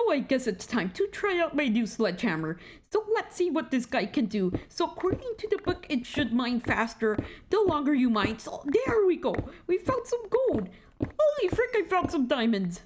So I guess it's time to try out my new sledgehammer. So let's see what this guy can do. So according to the book, it should mine faster the longer you mine. So there we go. We found some gold. Holy frick, I found some diamonds.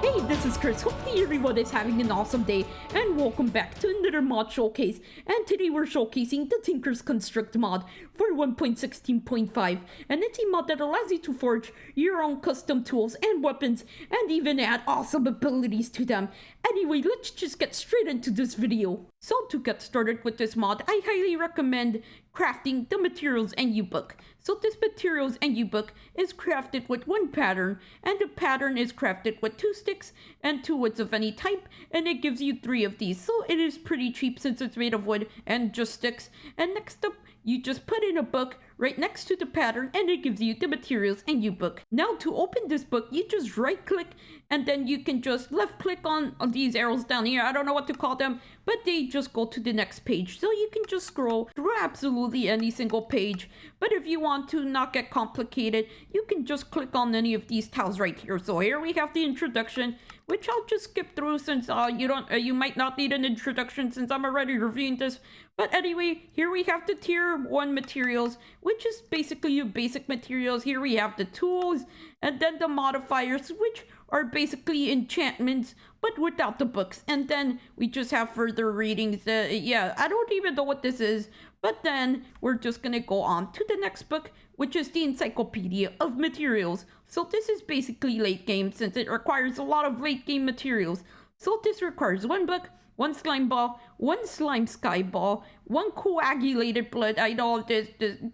Hey, this is Chris. Hopefully everyone is having an awesome day, and welcome back to another mod showcase. And today we're showcasing the Tinker's Construct mod for 1.16.5, and it's a mod that allows you to forge your own custom tools and weapons, and even add awesome abilities to them. Anyway, let's just get straight into this video. So to get started with this mod, I highly recommend crafting the materials and U-book. So this materials and U-book is crafted with one pattern, and the pattern is crafted with 2 sticks and 2 woods of any type, and it gives you 3 of these. So it is pretty cheap since it's made of wood and just sticks. And next up, you just put in a book right next to the pattern, and it gives you the materials and U-book. Now to open this book, you just right click, and then you can just left click on these arrows down here. I don't know what to call them, but they just go to the next page. So you can just scroll through absolutely any single page. But if you want to not get complicated, you can just click on any of these tiles right here. So here we have the introduction, which I'll just skip through since you might not need an introduction since I'm already reviewing this. But anyway, here we have the tier 1 materials, which is basically your basic materials. Here we have the tools, and then the modifiers, which are basically enchantments, but without the books. And then we just have further readings. Yeah, I don't even know what this is, but then we're just gonna go on to the next book, which is the Encyclopedia of Materials. So this is basically late game since it requires a lot of late game materials. So this requires 1 book, 1 slime ball, 1 slime sky ball, 1 coagulated blood. I know this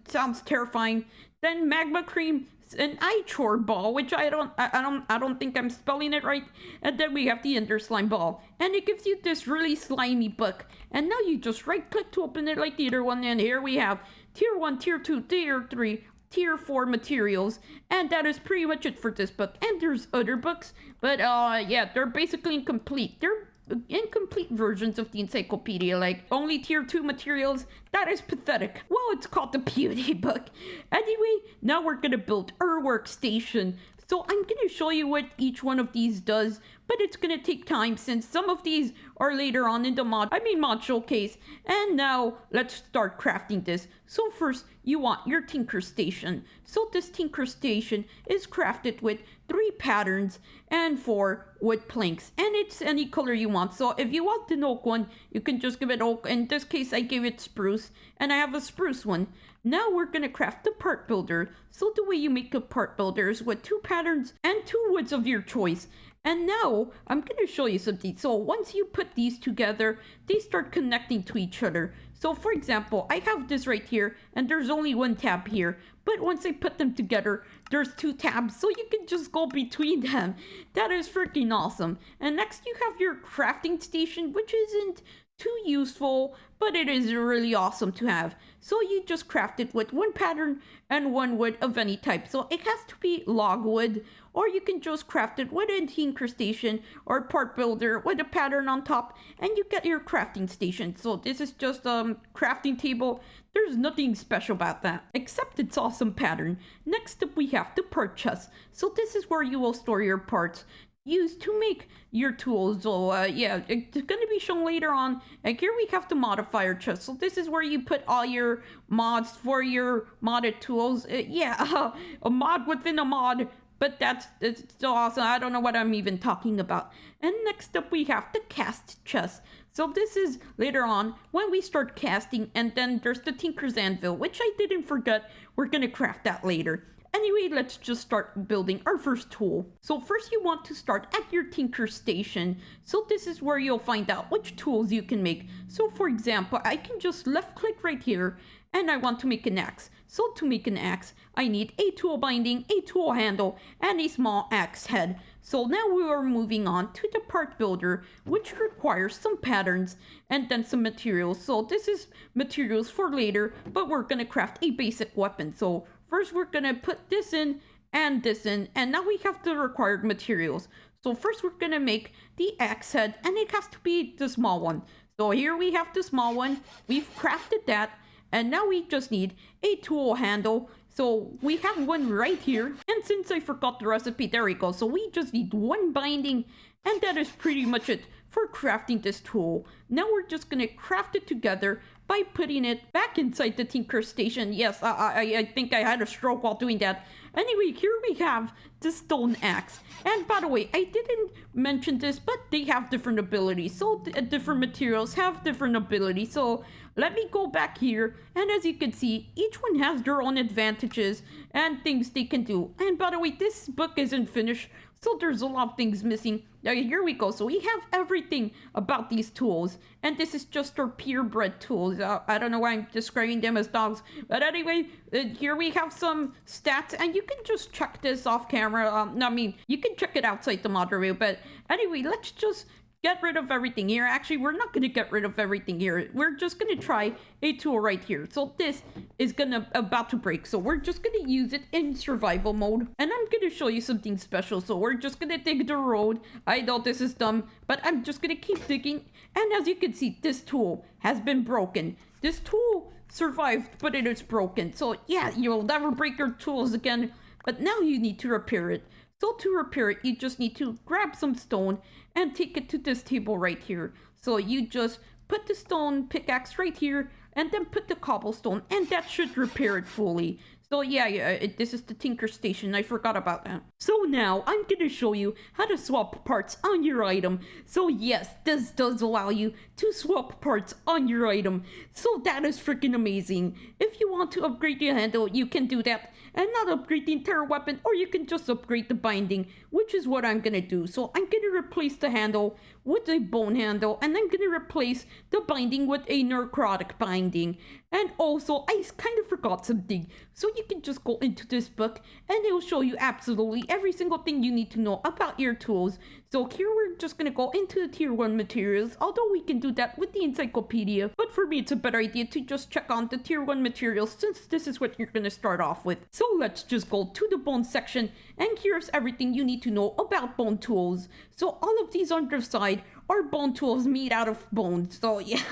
sounds terrifying. Then magma cream, an ichor ball, which I don't think I'm spelling it right. And then we have the ender slime ball, and it gives you this really slimy book. And now you just right click to open it like the other one, and here we have tier 1, tier 2, tier 3, tier 4 materials, and that is pretty much it for this book. And there's other books, but yeah, they're basically incomplete. They're incomplete versions of the encyclopedia, like only tier 2 materials. That is pathetic. Well, it's called the beauty book. Anyway, now we're gonna build our workstation. So I'm gonna show you what each one of these does, but it's gonna take time since some of these are later on in the mod showcase. And now let's start crafting this. So first, you want your tinker station. So this tinker station is crafted with 3 patterns and 4 wood planks, and it's any color you want. So if you want an oak one, you can just give it oak. In this case, I gave it spruce, and I have a spruce one. Now we're gonna craft the part builder. So the way you make a part builder is with 2 patterns and 2 woods of your choice. And now I'm gonna show you something. So once you put these together, they start connecting to each other. So for example, I have this right here, and there's only 1 tab here. But once I put them together, there's 2 tabs, so you can just go between them. That is freaking awesome. And next you have your crafting station, which isn't too useful, but it is really awesome to have. So you just craft it with 1 pattern and 1 wood of any type. So it has to be log wood, or you can just craft it with a tinker station or part builder with a pattern on top, and you get your crafting station. So this is just a crafting table. There's nothing special about that, except its awesome pattern. Next up, we have the part chest. So this is where you will store your parts used to make your tools. So yeah, it's gonna be shown later on. And here we have the modifier chest. So this is where you put all your mods for your modded tools. Yeah, a mod within a mod. But it's so awesome. I don't know what I'm even talking about. And next up, we have the cast chest. So this is later on when we start casting, and then there's the Tinker's Anvil, which I didn't forget. We're gonna craft that later. Anyway, let's just start building our first tool. So first you want to start at your tinker station. So this is where you'll find out which tools you can make. So for example, I can just left click right here, and I want to make an axe. So to make an axe, I need a tool binding, a tool handle, and a small axe head. So now we are moving on to the part builder, which requires some patterns and then some materials. So this is materials for later, but we're gonna craft a basic weapon. So first we're gonna put this in and this in, and now we have the required materials. So first we're gonna make the axe head, and it has to be the small one. So here we have the small one, we've crafted that, and now we just need a tool handle, So we have one right here. And since I forgot the recipe, there we go. So we just need one binding, and that is pretty much it for crafting this tool. Now we're just gonna craft it together by putting it back inside the Tinker Station. Yes, I think I had a stroke while doing that. Anyway, here we have the stone axe. And by the way, I didn't mention this, but they have different abilities. So different materials have different abilities. So let me go back here. And as you can see, each one has their own advantages and things they can do. And by the way, this book isn't finished, so there's a lot of things missing. Here we go. So we have everything about these tools. And this is just our purebred tools. I don't know why I'm describing them as dogs. But anyway, here we have some stats. And you can just check this off camera. I mean, you can check it outside the mod review. But anyway, let's just get rid of everything here. Actually, we're not going to get rid of everything here. We're just going to try a tool right here. So this is about to break. So we're just going to use it in survival mode. And I'm going to show you something special. So we're just going to dig the road. I know this is dumb, but I'm just going to keep digging. And as you can see, this tool has been broken. This tool survived, but it is broken. So yeah, you'll never break your tools again. But now you need to repair it. So to repair it, you just need to grab some stone and take it to this table right here. So you just put the stone pickaxe right here and then put the cobblestone, and that should repair it fully. So yeah, this is the Tinker Station. I forgot about that. So now I'm going to show you how to swap parts on your item. So yes, this does allow you to swap parts on your item. So that is freaking amazing. If you want to upgrade your handle, you can do that and not upgrade the entire weapon, or you can just upgrade the binding, which is what I'm going to do. So I'm going to replace the handle with a bone handle, and I'm going to replace the binding with a necrotic binding. And also, I kind of forgot something. So you can just go into this book and it will show you absolutely every single thing you need to know about your tools. So here we're just going to go into the tier 1 materials, although we can do that with the encyclopedia. But for me, it's a better idea to just check on the tier 1 materials, since this is what you're going to start off with. So let's just go to the bone section, and here's everything you need to know about bone tools. So all of these on the side are bone tools made out of bones. So yeah,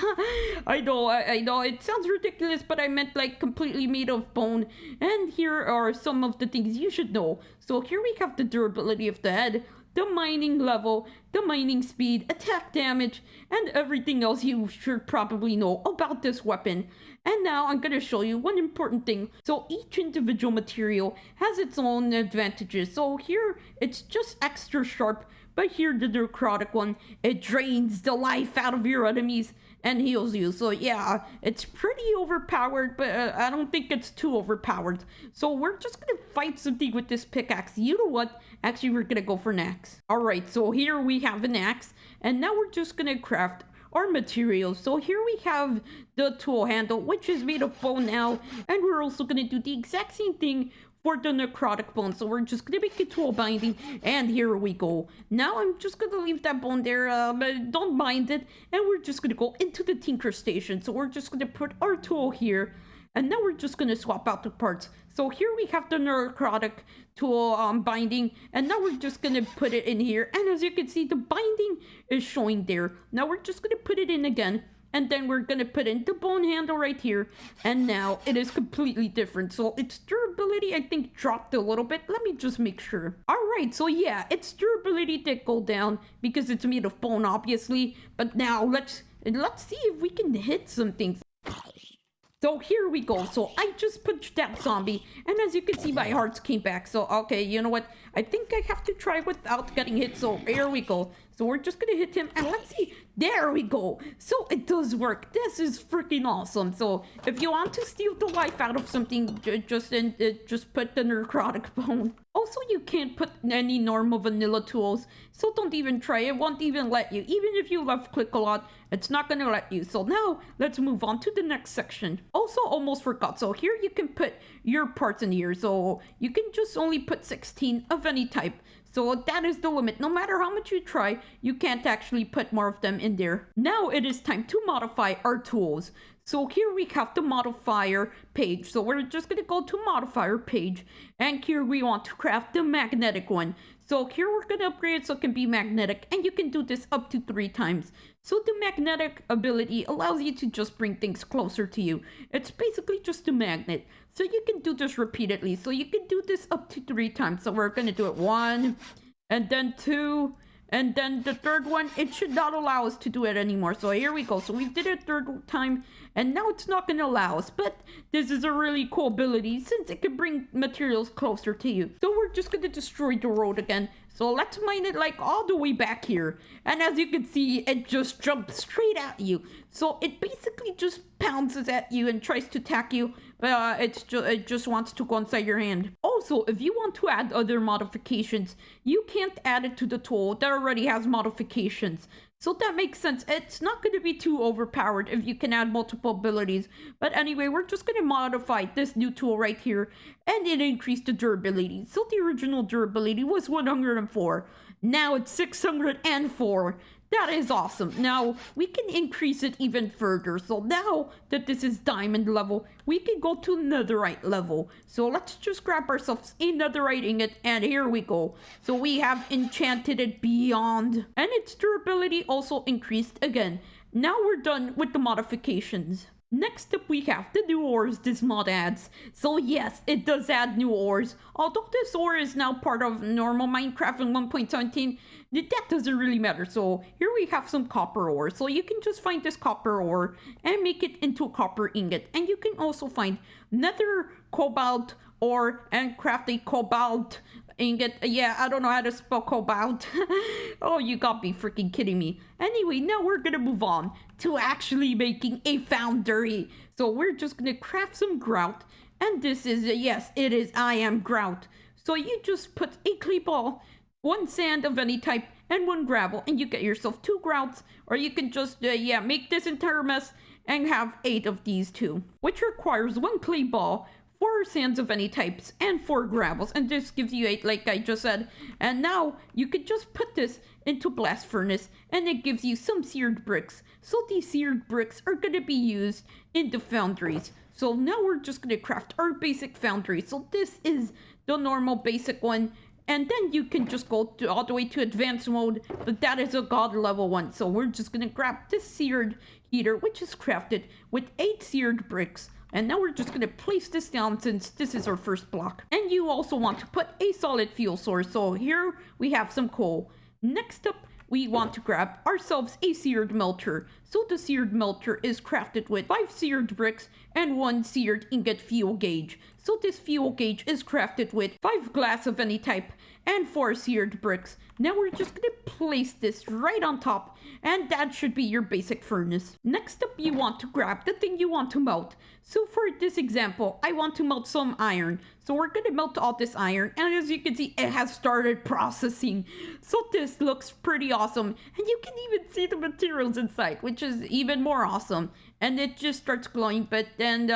I know it sounds ridiculous, but I meant like completely made of bone. And here are some of the things you should know. So here we have the durability of the head, the mining level, the mining speed, attack damage, and everything else you should probably know about this weapon. And now I'm going to show you one important thing. So each individual material has its own advantages. So here it's just extra sharp, but here the necrotic one, it drains the life out of your enemies and heals you. So yeah, it's pretty overpowered, but I don't think it's too overpowered. So we're just gonna fight something with this pickaxe. You know what? Actually, we're gonna go for an axe. All right, so here we have an axe, and now we're just gonna craft our materials. So here we have the tool handle, which is made of bone now, and we're also gonna do the exact same thing for the necrotic bone. So we're just gonna make a tool binding, and here we go. Now I'm just gonna leave that bone there, don't mind it, and we're just gonna go into the Tinker Station. So we're just gonna put our tool here, and now we're just gonna swap out the parts. So here we have the necrotic tool binding, and now we're just gonna put it in here, and as you can see, the binding is showing there. Now we're just gonna put it in again, and then we're gonna put in the bone handle right here, and now it is completely different. So its durability, I think, dropped a little bit. Let me just make sure. All right, so yeah, its durability did go down because it's made of bone, obviously. But now let's see if we can hit some things. So here we go. So I just punched that zombie, and as you can see, my hearts came back. So okay, you know what? I think I have to try without getting hit. So here we go. So we're just gonna hit him, and let's see. There we go. So it does work. This is freaking awesome. So if you want to steal the life out of something, just put the necrotic bone. Also, you can't put any normal vanilla tools, so don't even try. It won't even let you. Even if you left click a lot, it's not gonna let you. So now let's move on to the next section. Also, almost forgot. So here you can put your parts in here. So you can just only put 16 of any type. So that is the limit. No matter how much you try, you can't actually put more of them in there. Now it is time to modify our tools. So here we have the modifier page. So we're just going to go to modifier page. And here we want to craft the magnetic one. So here we're going to upgrade it so it can be magnetic. And you can do this up to 3 times. So the magnetic ability allows you to just bring things closer to you. It's basically just a magnet. So you can do this repeatedly. So you can do this up to 3 times. So we're going to do it 1, and then 2, and then the third one, it should not allow us to do it anymore. So here we go. So we did it 3rd time, and now it's not going to allow us. But this is a really cool ability since it can bring materials closer to you. So we're just going to destroy the road again. So let's mine it like all the way back here. And as you can see, it just jumps straight at you. So it basically just pounces at you and tries to attack you. But it just wants to go inside your hand. Also, if you want to add other modifications, you can't add it to the tool that already has modifications. So that makes sense. It's not going to be too overpowered if you can add multiple abilities. But anyway, we're just going to modify this new tool right here. And it increased the durability. So the original durability was 104. Now it's 604. That is awesome. Now we can increase it even further. So now that this is diamond level, we can go to netherite level. So let's just grab ourselves a netherite ingot, and here we go. So we have enchanted it beyond, and its durability also increased again. Now we're done with the modifications. Next up, we have the new ores this mod adds. So yes, it does add new ores. Although this ore is now part of normal Minecraft in 1.17, that doesn't really matter. So here we have some copper ore. So you can just find this copper ore and make it into a copper ingot. And you can also find nether cobalt ore and craft a cobalt ingot. Yeah, I don't know how to spell cobalt. Oh, you gotta be freaking kidding me. Anyway, now we're gonna move on to actually making a foundry. So we're just gonna craft some grout. And this is, yes, it is I am grout. So you just put a clay ball, 1 sand of any type, and 1 gravel, and you get yourself 2 grouts. Or you can just, make this entire mess and have 8 of these too, which requires 1 clay ball, 4 sands of any types, and 4 gravels, and this gives you 8 like I just said. And now you could just put this into blast furnace, and it gives you some seared bricks. So these seared bricks are going to be used in the foundries. So now we're just going to craft our basic foundry. So this is the normal basic one, and then you can just go all the way to advanced mode, but that is a god level one. So we're just going to grab this seared heater, which is crafted with 8 seared bricks. And now we're just going to place this down since this is our first block. And you also want to put a solid fuel source. So here we have some coal. Next up, we want to grab ourselves a seared melter. So the seared melter is crafted with 5 seared bricks and 1 seared ingot fuel gauge. So this fuel gauge is crafted with 5 glass of any type and 4 seared bricks. Now we're just going to place this right on top, and that should be your basic furnace. Next up, you want to grab the thing you want to melt. So for this example, I want to melt some iron. So we're going to melt all this iron, and as you can see, it has started processing. So this looks pretty awesome, and you can even see the materials inside, which is even more awesome. And it just starts glowing, but then,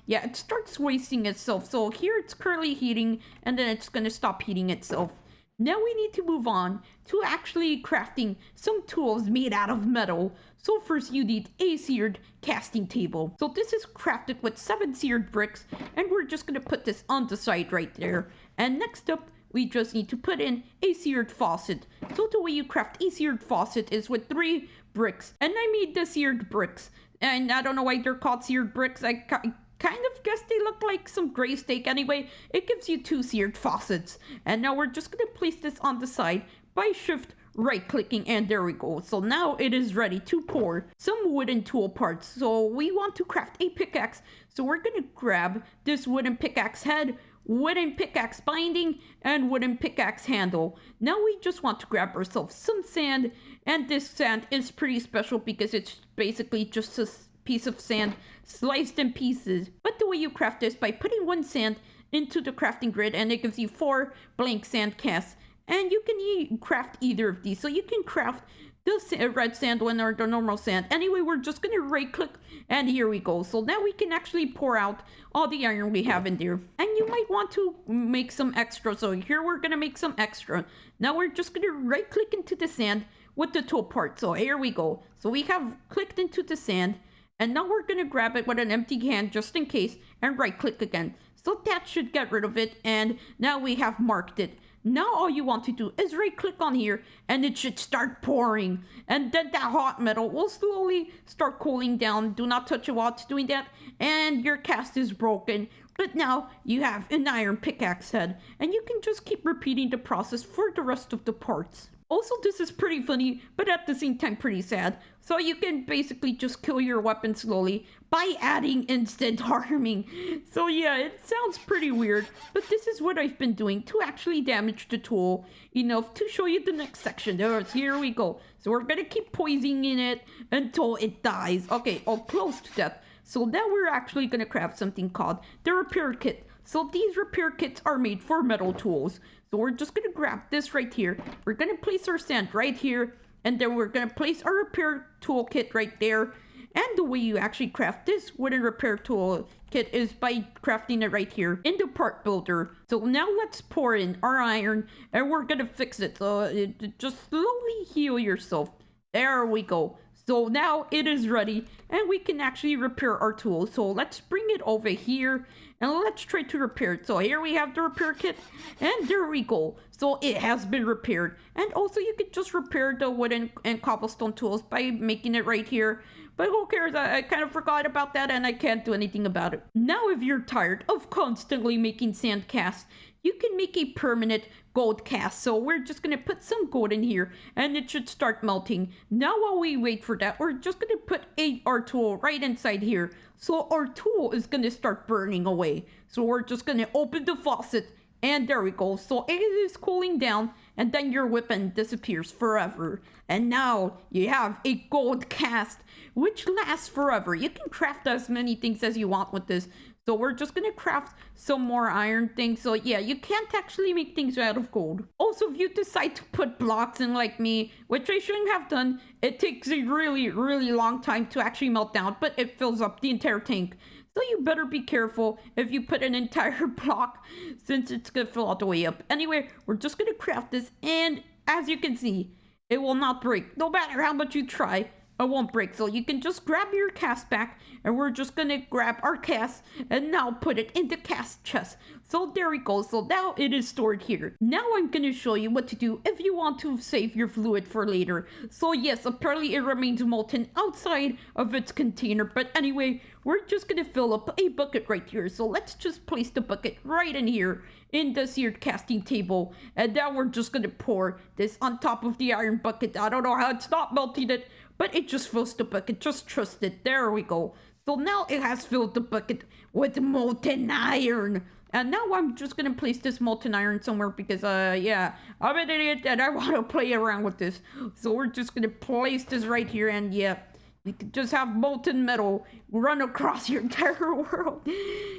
it starts wasting itself. So here it's currently heating, and then it's going to stop heating itself. Now we need to move on to actually crafting some tools made out of metal. So first you need a seared casting table. So this is crafted with 7 seared bricks, and we're just going to put this on the side right there. And next up, we just need to put in a seared faucet. So the way you craft a seared faucet is with 3 bricks. And I made the seared bricks. And I don't know why they're called seared bricks. I kind of guess they look like some gray steak. Anyway, it gives you 2 seared faucets. And now we're just going to place this on the side by shift right clicking, and there we go. So now it is ready to pour some wooden tool parts. So we want to craft a pickaxe. So we're going to grab this wooden pickaxe head, wooden pickaxe binding, and wooden pickaxe handle. Now we just want to grab ourselves some sand, and this sand is pretty special because it's basically just a piece of sand sliced in pieces. But the way you craft this by putting 1 sand into the crafting grid, and it gives you 4 blank sand casts, and you can craft either of these. So you can craft the red sand one or the normal sand. Anyway, we're just going to right click, and here we go. So now we can actually pour out all the iron we have in there. And you might want to make some extra. So here we're going to make some extra. Now we're just going to right click into the sand with the tool part. So here we go. So we have clicked into the sand, And now we're gonna grab it with an empty hand just in case and right click again. So that should get rid of it, and now we have marked it. Now all you want to do is right click on here and it should start pouring. And then that hot metal will slowly start cooling down. Do not touch it while it's doing that. And your cast is broken. But now you have an iron pickaxe head. And you can just keep repeating the process for the rest of the parts. Also, this is pretty funny, but at the same time pretty sad. So you can basically just kill your weapon slowly by adding instant harming. So yeah, it sounds pretty weird, but this is what I've been doing to actually damage the tool enough to show you the next section. Here we go. So we're gonna keep poisoning it until it dies. Okay, close to death. So now we're actually gonna craft something called the repair kit. So these repair kits are made for metal tools. So we're just gonna grab this right here. We're gonna place our sand right here. And then we're gonna place our repair toolkit right there. And the way you actually craft this wooden repair toolkit is by crafting it right here in the part builder. So now let's pour in our iron and we're gonna fix it. So just slowly heal yourself. There we go. So now it is ready and we can actually repair our tool. So let's bring it over here and let's try to repair it. So here we have the repair kit and there we go. So it has been repaired. And also you could just repair the wooden and cobblestone tools by making it right here. But who cares? I kind of forgot about that and I can't do anything about it. Now if you're tired of constantly making sand casts, you can make a permanent gold cast. So we're just gonna put some gold in here and it should start melting. Now while we wait for that, we're just gonna put our tool right inside here. So our tool is gonna start burning away. So we're just gonna open the faucet and there we go. So it is cooling down and then your weapon disappears forever. And now you have a gold cast which lasts forever. You can craft as many things as you want with this. So we're just gonna craft some more iron things. So yeah, you can't actually make things out of gold. Also, if you decide to put blocks in like me, which I shouldn't have done, it takes a really, really long time to actually melt down, but it fills up the entire tank. So you better be careful if you put an entire block, since it's gonna fill all the way up. Anyway, we're just gonna craft this, and as you can see, it will not break. No matter how much you try, it won't break. So you can just grab your cast back and we're just gonna grab our cast and now put it in the cast chest. So there we go. So now it is stored here. Now I'm gonna show you what to do if you want to save your fluid for later. So yes, apparently it remains molten outside of its container, but anyway, we're just gonna fill up a bucket right here. So let's just place the bucket right in here in the seared casting table, and now we're just gonna pour this on top of the iron bucket. I don't know how it's not melting it, but it just fills the bucket. Just trust it. There we go. So now it has filled the bucket with molten iron. And now I'm just gonna place this molten iron somewhere because yeah, I'm an idiot and I want to play around with this. So we're just gonna place this right here, and yeah, you can just have molten metal run across your entire world.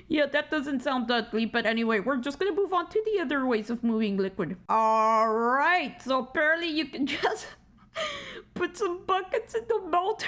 Yeah, that doesn't sound ugly, but anyway, we're just gonna move on to the other ways of moving liquid. All right, so apparently you can just put some buckets in the melter.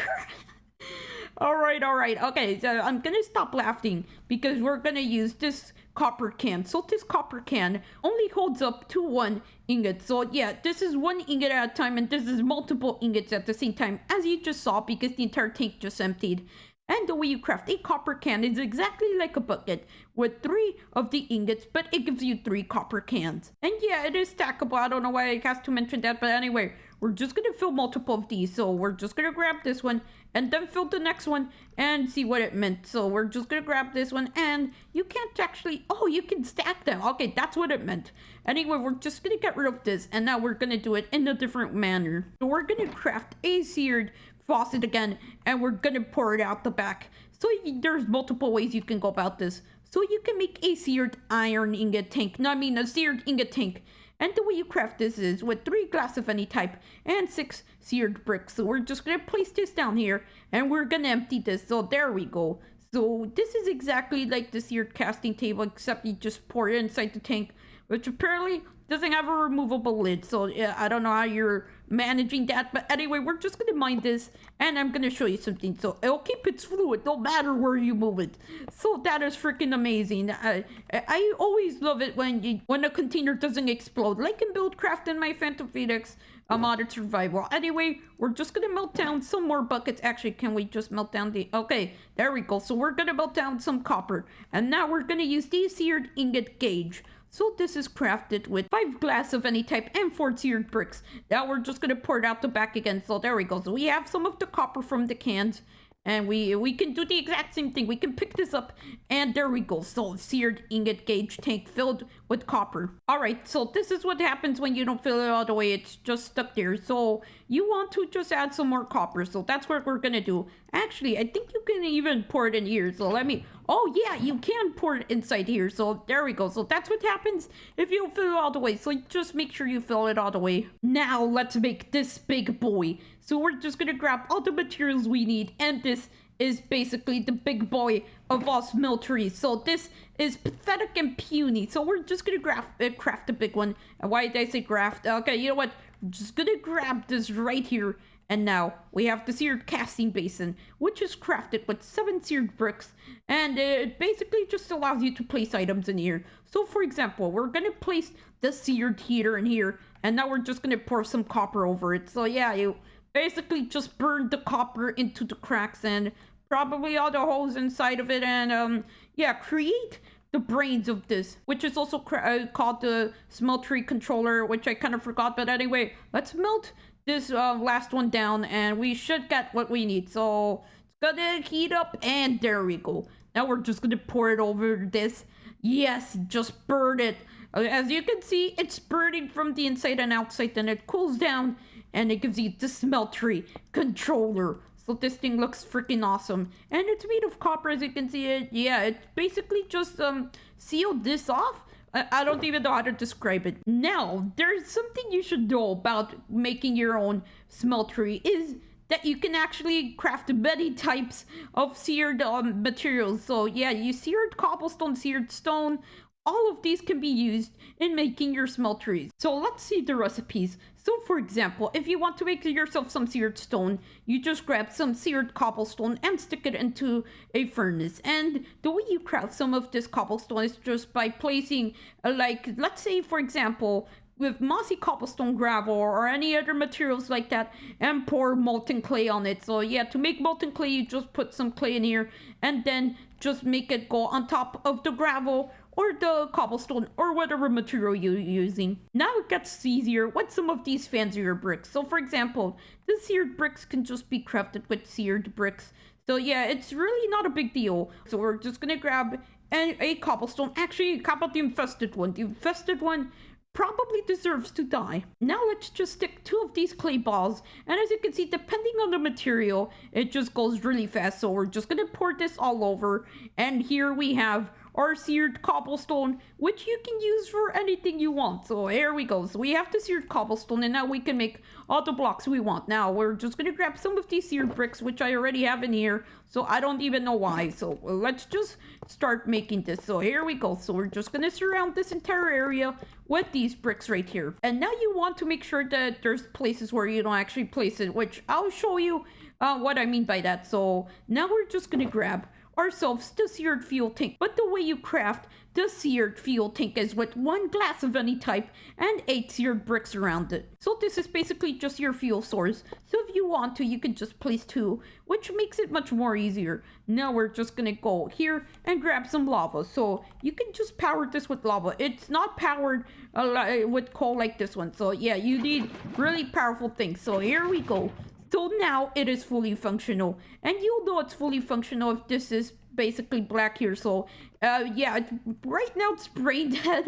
all right. Okay, so I'm gonna stop laughing because we're gonna use this copper can. So this copper can only holds up to 1 ingot. So yeah, this is 1 ingot at a time, and this is multiple ingots at the same time, as you just saw, because the entire tank just emptied. And the way you craft a copper can is exactly like a bucket with 3 of the ingots, but it gives you 3 copper cans. And yeah, it is stackable. I don't know why I have to mention that, but anyway, we're just gonna fill multiple of these. So we're just gonna grab this one and then fill the next one and see what it meant. So we're just gonna grab this one, and you can't actually, oh, you can stack them. Okay, that's what it meant. Anyway, we're just gonna get rid of this, and now we're gonna do it in a different manner. So we're gonna craft a seared faucet again, and we're gonna pour it out the back. So there's multiple ways you can go about this. So you can make a seared iron ingot tank. No, I mean a seared ingot tank. And the way you craft this is with 3 glass of any type and 6 seared bricks. So we're just gonna place this down here and we're gonna empty this. So there we go. So this is exactly like the seared casting table, except you just pour it inside the tank, which apparently doesn't have a removable lid. So yeah, I don't know how you're managing that. But anyway, we're just gonna mine this, and I'm gonna show you something. So it'll keep its fluid no matter where you move it. So that is freaking amazing. I always love it when a container doesn't explode, like in Buildcraft and my Phantom Phoenix modded survival. Anyway, we're just gonna melt down some more buckets. Actually, can we just melt down the... Okay, there we go. So we're gonna melt down some copper, and now we're gonna use the seared ingot gauge. So this is crafted with 5 glass of any type and 4 seared bricks. Now we're just gonna pour it out the back again. So there we go. So we have some of the copper from the cans, and we can do the exact same thing. We can pick this up, and there we go. So seared ingot gauge tank filled with copper. All right, so this is what happens when you don't fill it all the way. It's just stuck there. So you want to just add some more copper. So that's what we're gonna do. Actually, I think you can even pour it in here. So let me... Oh yeah, you can pour it inside here. So there we go. So that's what happens if you don't fill it all the way. So just make sure you fill it all the way. Now let's make this big boy. So we're just gonna grab all the materials we need, and this is basically the big boy of all smelteries. So this is pathetic and puny. So we're just gonna craft a big one. And why did I say craft? Okay, you know what? I'm just gonna grab this right here. And now we have the seared casting basin, which is crafted with 7 seared bricks, and it basically just allows you to place items in here. So for example, we're gonna place the seared heater in here, and now we're just gonna pour some copper over it. So yeah, you basically just burn the copper into the cracks and probably all the holes inside of it, and yeah, create the brains of this, which is also called the smeltery controller, which I kind of forgot. But anyway, let's melt this last one down, and we should get what we need. So it's gonna heat up, and there we go. Now we're just gonna pour it over this. Yes, just burn it. As you can see, it's burning from the inside and outside. Then it cools down, and it gives you the smeltery controller. So this thing looks freaking awesome, and it's made of copper, as you can see. It, yeah, it basically just sealed this off. I don't even know how to describe it. Now, there's something you should know about making your own smeltery, is that you can actually craft many types of seared materials. So yeah, you seared cobblestone, seared stone, all of these can be used in making your smelteries. So let's see the recipes. So for example, if you want to make yourself some seared stone, you just grab some seared cobblestone and stick it into a furnace. And the way you craft some of this cobblestone is just by placing, like, let's say for example, with mossy cobblestone gravel or any other materials like that, and pour molten clay on it. So yeah, to make molten clay, you just put some clay in here and then just make it go on top of the gravel or the cobblestone or whatever material you're using. Now it gets easier with some of these fancier bricks. So for example, the seared bricks can just be crafted with seared bricks. So yeah, it's really not a big deal. So we're just gonna grab a cobblestone. Actually, how about the infested one? The infested one probably deserves to die. Now let's just stick 2 of these clay balls, and as you can see, depending on the material, it just goes really fast. So we're just gonna pour this all over, and here we have our seared cobblestone, which you can use for anything you want. So here we go. So we have the seared cobblestone, and now we can make all the blocks we want. Now we're just gonna grab some of these seared bricks, which I already have in here, so I don't even know why. So let's just start making this. So here we go. So we're just gonna surround this entire area with these bricks right here. And now you want to make sure that there's places where you don't actually place it, which I'll show you what I mean by that. So now we're just gonna grab ourselves the seared fuel tank. But the way you craft the seared fuel tank is with 1 glass of any type and 8 seared bricks around it. So this is basically just your fuel source. So if you want to, you can just place 2, which makes it much more easier. Now we're just gonna go here and grab some lava. So you can just power this with lava. It's not powered with coal like this one. So yeah, you need really powerful things. So here we go. So now it is fully functional, and you'll know it's fully functional if this is basically black here. So yeah, right now it's brain dead,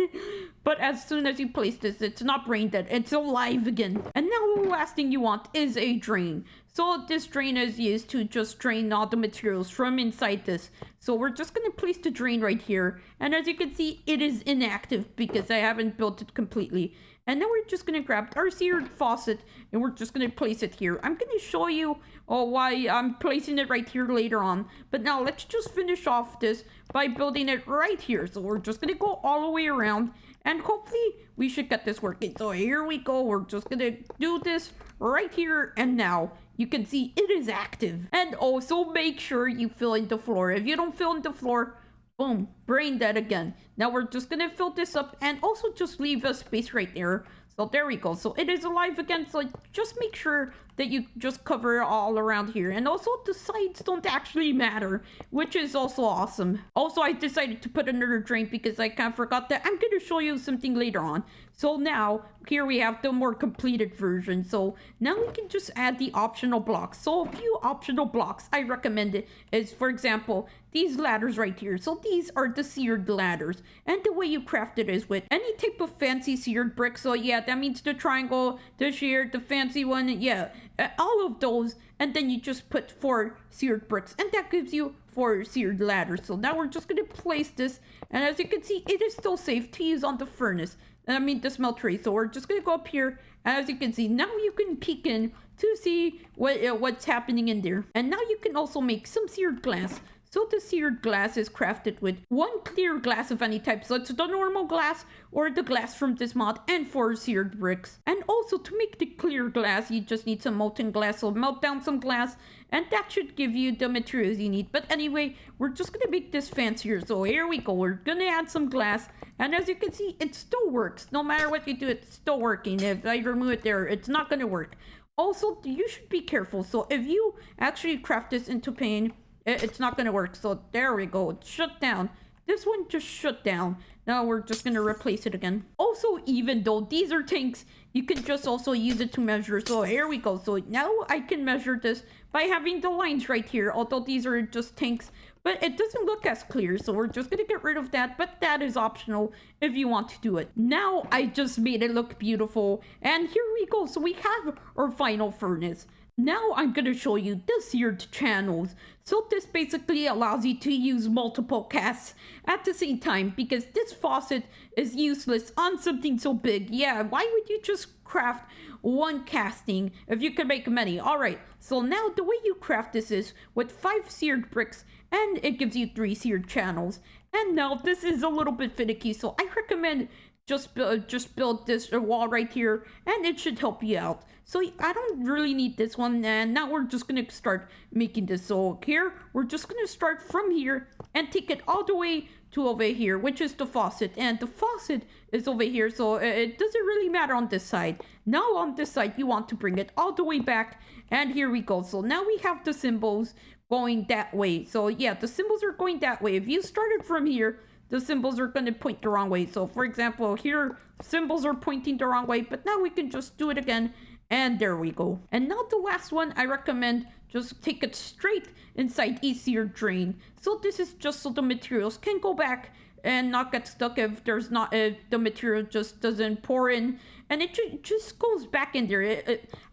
but as soon as you place this, it's not brain dead, it's alive again. And now the last thing you want is a drain. So this drain is used to just drain all the materials from inside this. So we're just going to place the drain right here. And as you can see, it is inactive because I haven't built it completely. And then we're just going to grab our seared faucet and we're just going to place it here. I'm going to show you why I'm placing it right here later on. But now let's just finish off this by building it right here. So we're just going to go all the way around and hopefully we should get this working. So here we go. We're just going to do this right here and now. You can see it is active. And also make sure you fill in the floor. If you don't fill in the floor, boom, brain dead again. Now we're just gonna fill this up and also just leave a space right there. So there we go. So it is alive again. So just make sure that you just cover it all around here. And also the sides don't actually matter, which is also awesome. Also, I decided to put another drain because I kind of forgot that I'm going to show you something later on. So now here we have the more completed version. So now we can just add the optional blocks. So a few optional blocks I recommend it is, for example, these ladders right here. So these are the seared ladders. And the way you craft it is with any type of fancy seared brick. So yeah, that means the triangle, the sheared, the fancy one. Yeah, all of those. And then you just put 4 seared bricks. And that gives you 4 seared ladders. So now we're just going to place this. And as you can see, it is still safe to use on the furnace. I mean the smelter. So we're just going to go up here. As you can see, now you can peek in to see what's happening in there. And now you can also make some seared glass. So the seared glass is crafted with 1 clear glass of any type. So it's the normal glass or the glass from this mod and 4 seared bricks. And also to make the clear glass, you just need some molten glass. So melt down some glass and that should give you the materials you need. But anyway, we're just going to make this fancier. So here we go. We're going to add some glass. And as you can see, it still works. No matter what you do, it's still working. If I remove it there, it's not going to work. Also, you should be careful. So if you actually craft this into pane, it's not going to work. So there we go. It's shut down. This one just shut down. Now we're just going to replace it again. Also, even though these are tanks, you can just also use it to measure. So here we go. So now I can measure this by having the lines right here. Although these are just tanks, but it doesn't look as clear. So we're just going to get rid of that. But that is optional if you want to do it. Now I just made it look beautiful. And here we go. So we have our final furnace. Now I'm going to show you the seared channels. So this basically allows you to use multiple casts at the same time because this faucet is useless on something so big. Yeah, why would you just craft 1 casting if you can make many? Alright, so now the way you craft this is with 5 seared bricks and it gives you 3 seared channels. And now this is a little bit finicky, so I recommend just build this wall right here and it should help you out. So I don't really need this one, and now we're just going to start making this. So here, we're just going to start from here and take it all the way to over here, which is the faucet. And the faucet is over here, so it doesn't really matter on this side. Now on this side, you want to bring it all the way back, and here we go. So now we have the symbols going that way. So yeah, the symbols are going that way. If you started from here, the symbols are going to point the wrong way. So for example, here, symbols are pointing the wrong way, but now we can just do it again. And there we go. And now the last one, I recommend just take it straight inside each seared drain. So this is just so the materials can go back and not get stuck if the material just doesn't pour in. And it just goes back in there.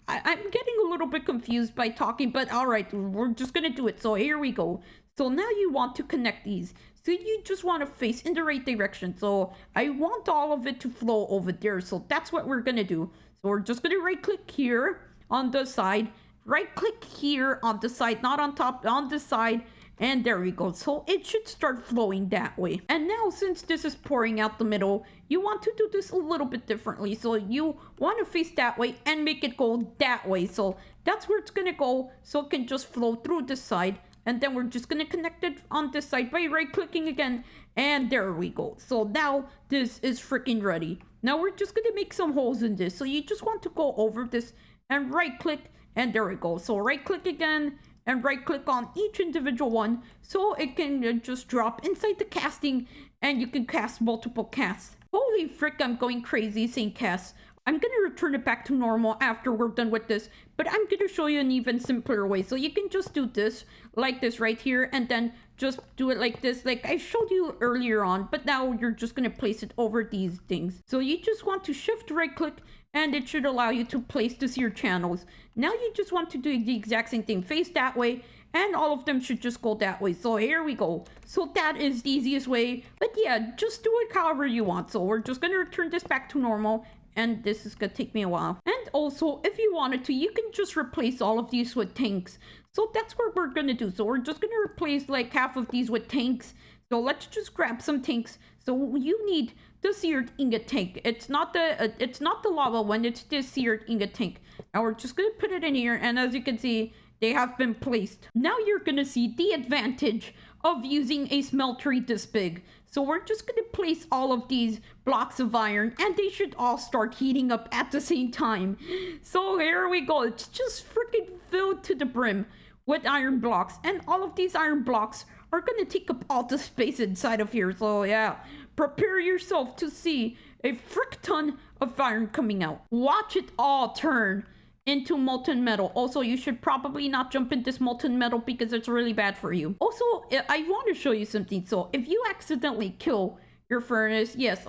I'm getting a little bit confused by talking, but all right, we're just going to do it. So here we go. So now you want to connect these. So you just want to face in the right direction. So I want all of it to flow over there. So that's what we're going to do. So we're just going to right click here on the side, right click here on the side, not on top, on the side. And there we go. So it should start flowing that way. And now since this is pouring out the middle, you want to do this a little bit differently. So you want to face that way and make it go that way. So that's where it's going to go. So it can just flow through this side. And then we're just going to connect it on this side by right clicking again. And there we go. So now this is freaking ready. Now we're just going to make some holes in this. So you just want to go over this and right click. And there we go. So right click again and right click on each individual one. So it can just drop inside the casting and you can cast multiple casts. Holy frick, I'm going crazy saying casts. I'm gonna return it back to normal after we're done with this, but I'm gonna show you an even simpler way. So you can just do this like this right here, and then just do it like this, like I showed you earlier on, but now you're just gonna place it over these things. So you just want to shift right click, and it should allow you to place the sear channels. Now you just want to do the exact same thing, face that way, and all of them should just go that way. So here we go. So that is the easiest way, but yeah, just do it however you want. So we're just gonna return this back to normal, and this is gonna take me a while. And also, if you wanted to, you can just replace all of these with tanks. So that's what we're gonna do. So we're just gonna replace like half of these with tanks. So let's just grab some tanks. So you need the seared ingot tank. It's not the lava one, it's the seared ingot tank. Now we're just gonna put it in here, and as you can see, they have been placed. Now you're gonna see the advantage of using a smeltery this big. So we're just gonna place all of these blocks of iron, and they should all start heating up at the same time. So here we go. It's just freaking filled to the brim with iron blocks, and all of these iron blocks are gonna take up all the space inside of here. So yeah, prepare yourself to see a frick ton of iron coming out. Watch it all turn into molten metal. Also, you should probably not jump into this molten metal because it's really bad for you. Also, I want to show you something. So if you accidentally kill your furnace, yes,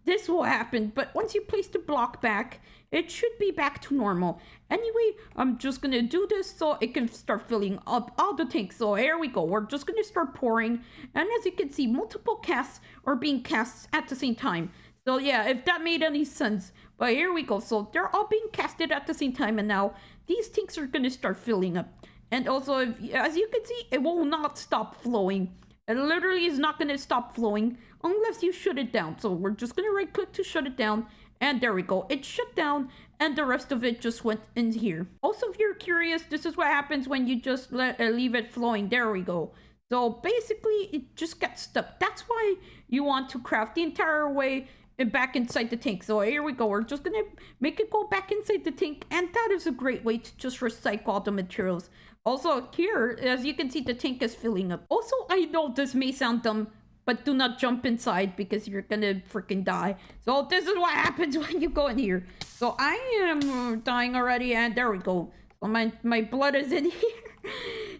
this will happen, but once you place the block back, it should be back to normal. Anyway, I'm just gonna do this so it can start filling up all the tanks. So here we go. We're just gonna start pouring, and as you can see, multiple casts are being cast at the same time. So yeah, if that made any sense. But here we go. So they're all being casted at the same time, and now these tanks are gonna start filling up. And also, as you can see, it will not stop flowing. It literally is not gonna stop flowing unless you shut it down. So we're just gonna right click to shut it down, and there we go. It shut down, and the rest of it just went in here. Also, if you're curious, this is what happens when you just leave it flowing. There we go. So basically, it just gets stuck. That's why you want to craft the entire way and back inside the tank. So here we go. We're just gonna make it go back inside the tank, and that is a great way to just recycle all the materials. Also here, as you can see, the tank is filling up. Also, I know this may sound dumb, but do not jump inside because you're gonna freaking die. So this is what happens when you go in here. So I am dying already, and there we go. So my blood is in here.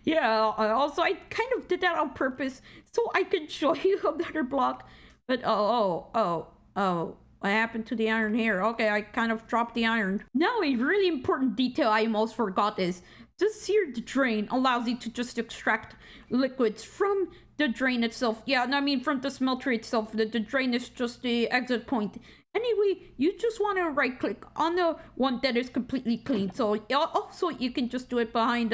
Yeah, also I kind of did that on purpose so I could show you another block. But oh, what happened to the iron here? Okay, I kind of dropped the iron. Now, a really important detail I almost forgot is the seared drain allows you to just extract liquids from the drain itself. Yeah, no, I mean from the smelter itself. The drain is just the exit point. Anyway, you just want to right click on the one that is completely clean. So also you can just do it behind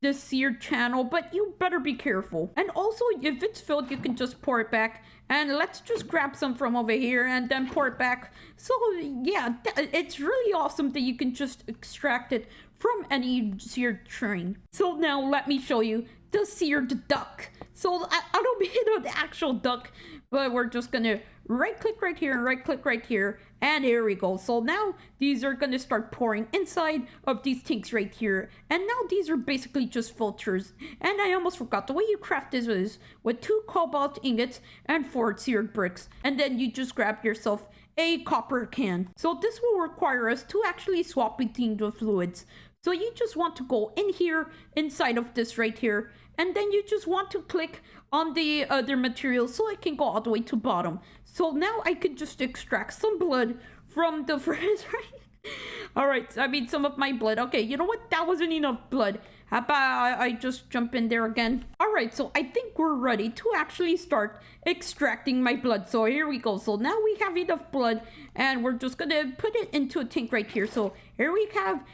the seared channel, but you better be careful. And also, if it's filled, you can just pour it back. And let's just grab some from over here and then pour it back. So yeah, it's really awesome that you can just extract it from any seared train. So now let me show you the seared duck. So I don't mean the actual duck, but we're just gonna right click right here and right click right here, and here we go. So now these are gonna start pouring inside of these tanks right here, and now these are basically just filters. And I almost forgot, the way you craft this is with 2 cobalt ingots and 4 seared bricks, and then you just grab yourself a copper can. So this will require us to actually swap between the fluids. So you just want to go in here inside of this right here, and then you just want to click on the other material so it can go all the way to bottom. So now I could just extract some blood from the furnace, right? All right, I mean some of my blood. Okay, you know what? That wasn't enough blood. How about I just jump in there again? All right, so I think we're ready to actually start extracting my blood. So here we go. So now we have enough blood, and we're just gonna put it into a tank right here. So here we have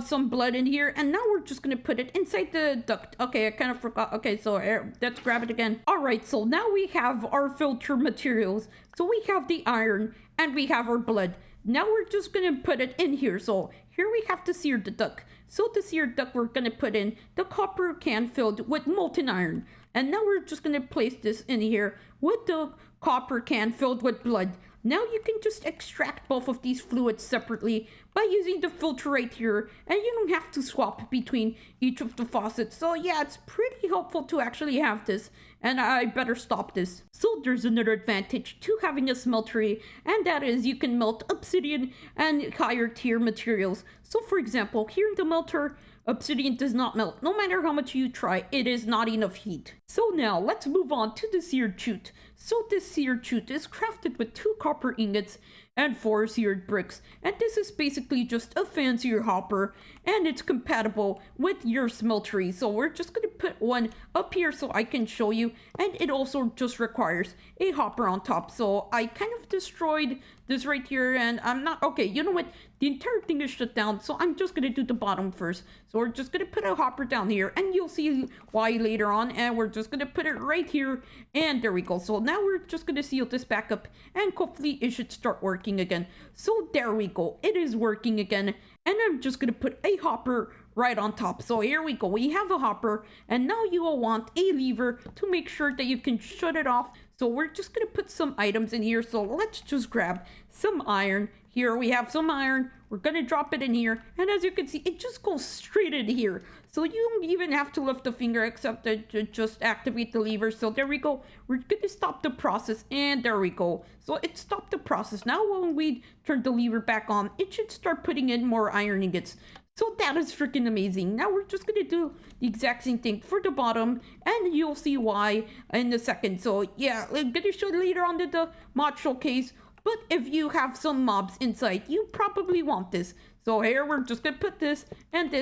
some blood in here, and now we're just gonna put it inside the duct. Okay, I kind of forgot. Okay, so here, let's grab it again. All right, so now we have our filter materials. So we have the iron and we have our blood. Now we're just gonna put it in here. So here we have to sear the duct. So to sear duct, we're gonna put in the copper can filled with molten iron. And now we're just gonna place this in here with the copper can filled with blood. Now you can just extract both of these fluids separately by using the filter right here, and you don't have to swap between each of the faucets. So yeah, it's pretty helpful to actually have this, and I better stop this. So there's another advantage to having a smeltery, and that is you can melt obsidian and higher tier materials. So for example, here in the melter, obsidian does not melt. No matter how much you try, it is not enough heat. So now let's move on to the seared chute. So this seared chute is crafted with 2 copper ingots and 4 seared bricks, and this is basically just a fancier hopper, and it's compatible with your smeltery. So we're just going to put one up here so I can show you, and it also just requires a hopper on top. So I kind of destroyed this right here, and I'm not okay. You know what, the entire thing is shut down, so I'm just going to do the bottom first. So we're just going to put a hopper down here, and you'll see why later on, and we're just going to put it right here, and there we go. So now we're just going to seal this back up, and hopefully it should start working again. So there we go, it is working again, and I'm just going to put a hopper right on top. So here we go, we have a hopper, and now you will want a lever to make sure that you can shut it off. So we're just going to put some items in here. So let's just grab some iron. Here we have some iron. We're going to drop it in here. And as you can see, it just goes straight in here. So you don't even have to lift a finger except to just activate the lever. So there we go. We're going to stop the process. And there we go. So it stopped the process. Now when we turn the lever back on, it should start putting in more iron ingots. So that is freaking amazing. Now we're just going to do the exact same thing for the bottom, and you'll see why in a second. So yeah, I'm going to show you later on the mod showcase, but if you have some mobs inside, you probably want this. So here we're just going to put this, and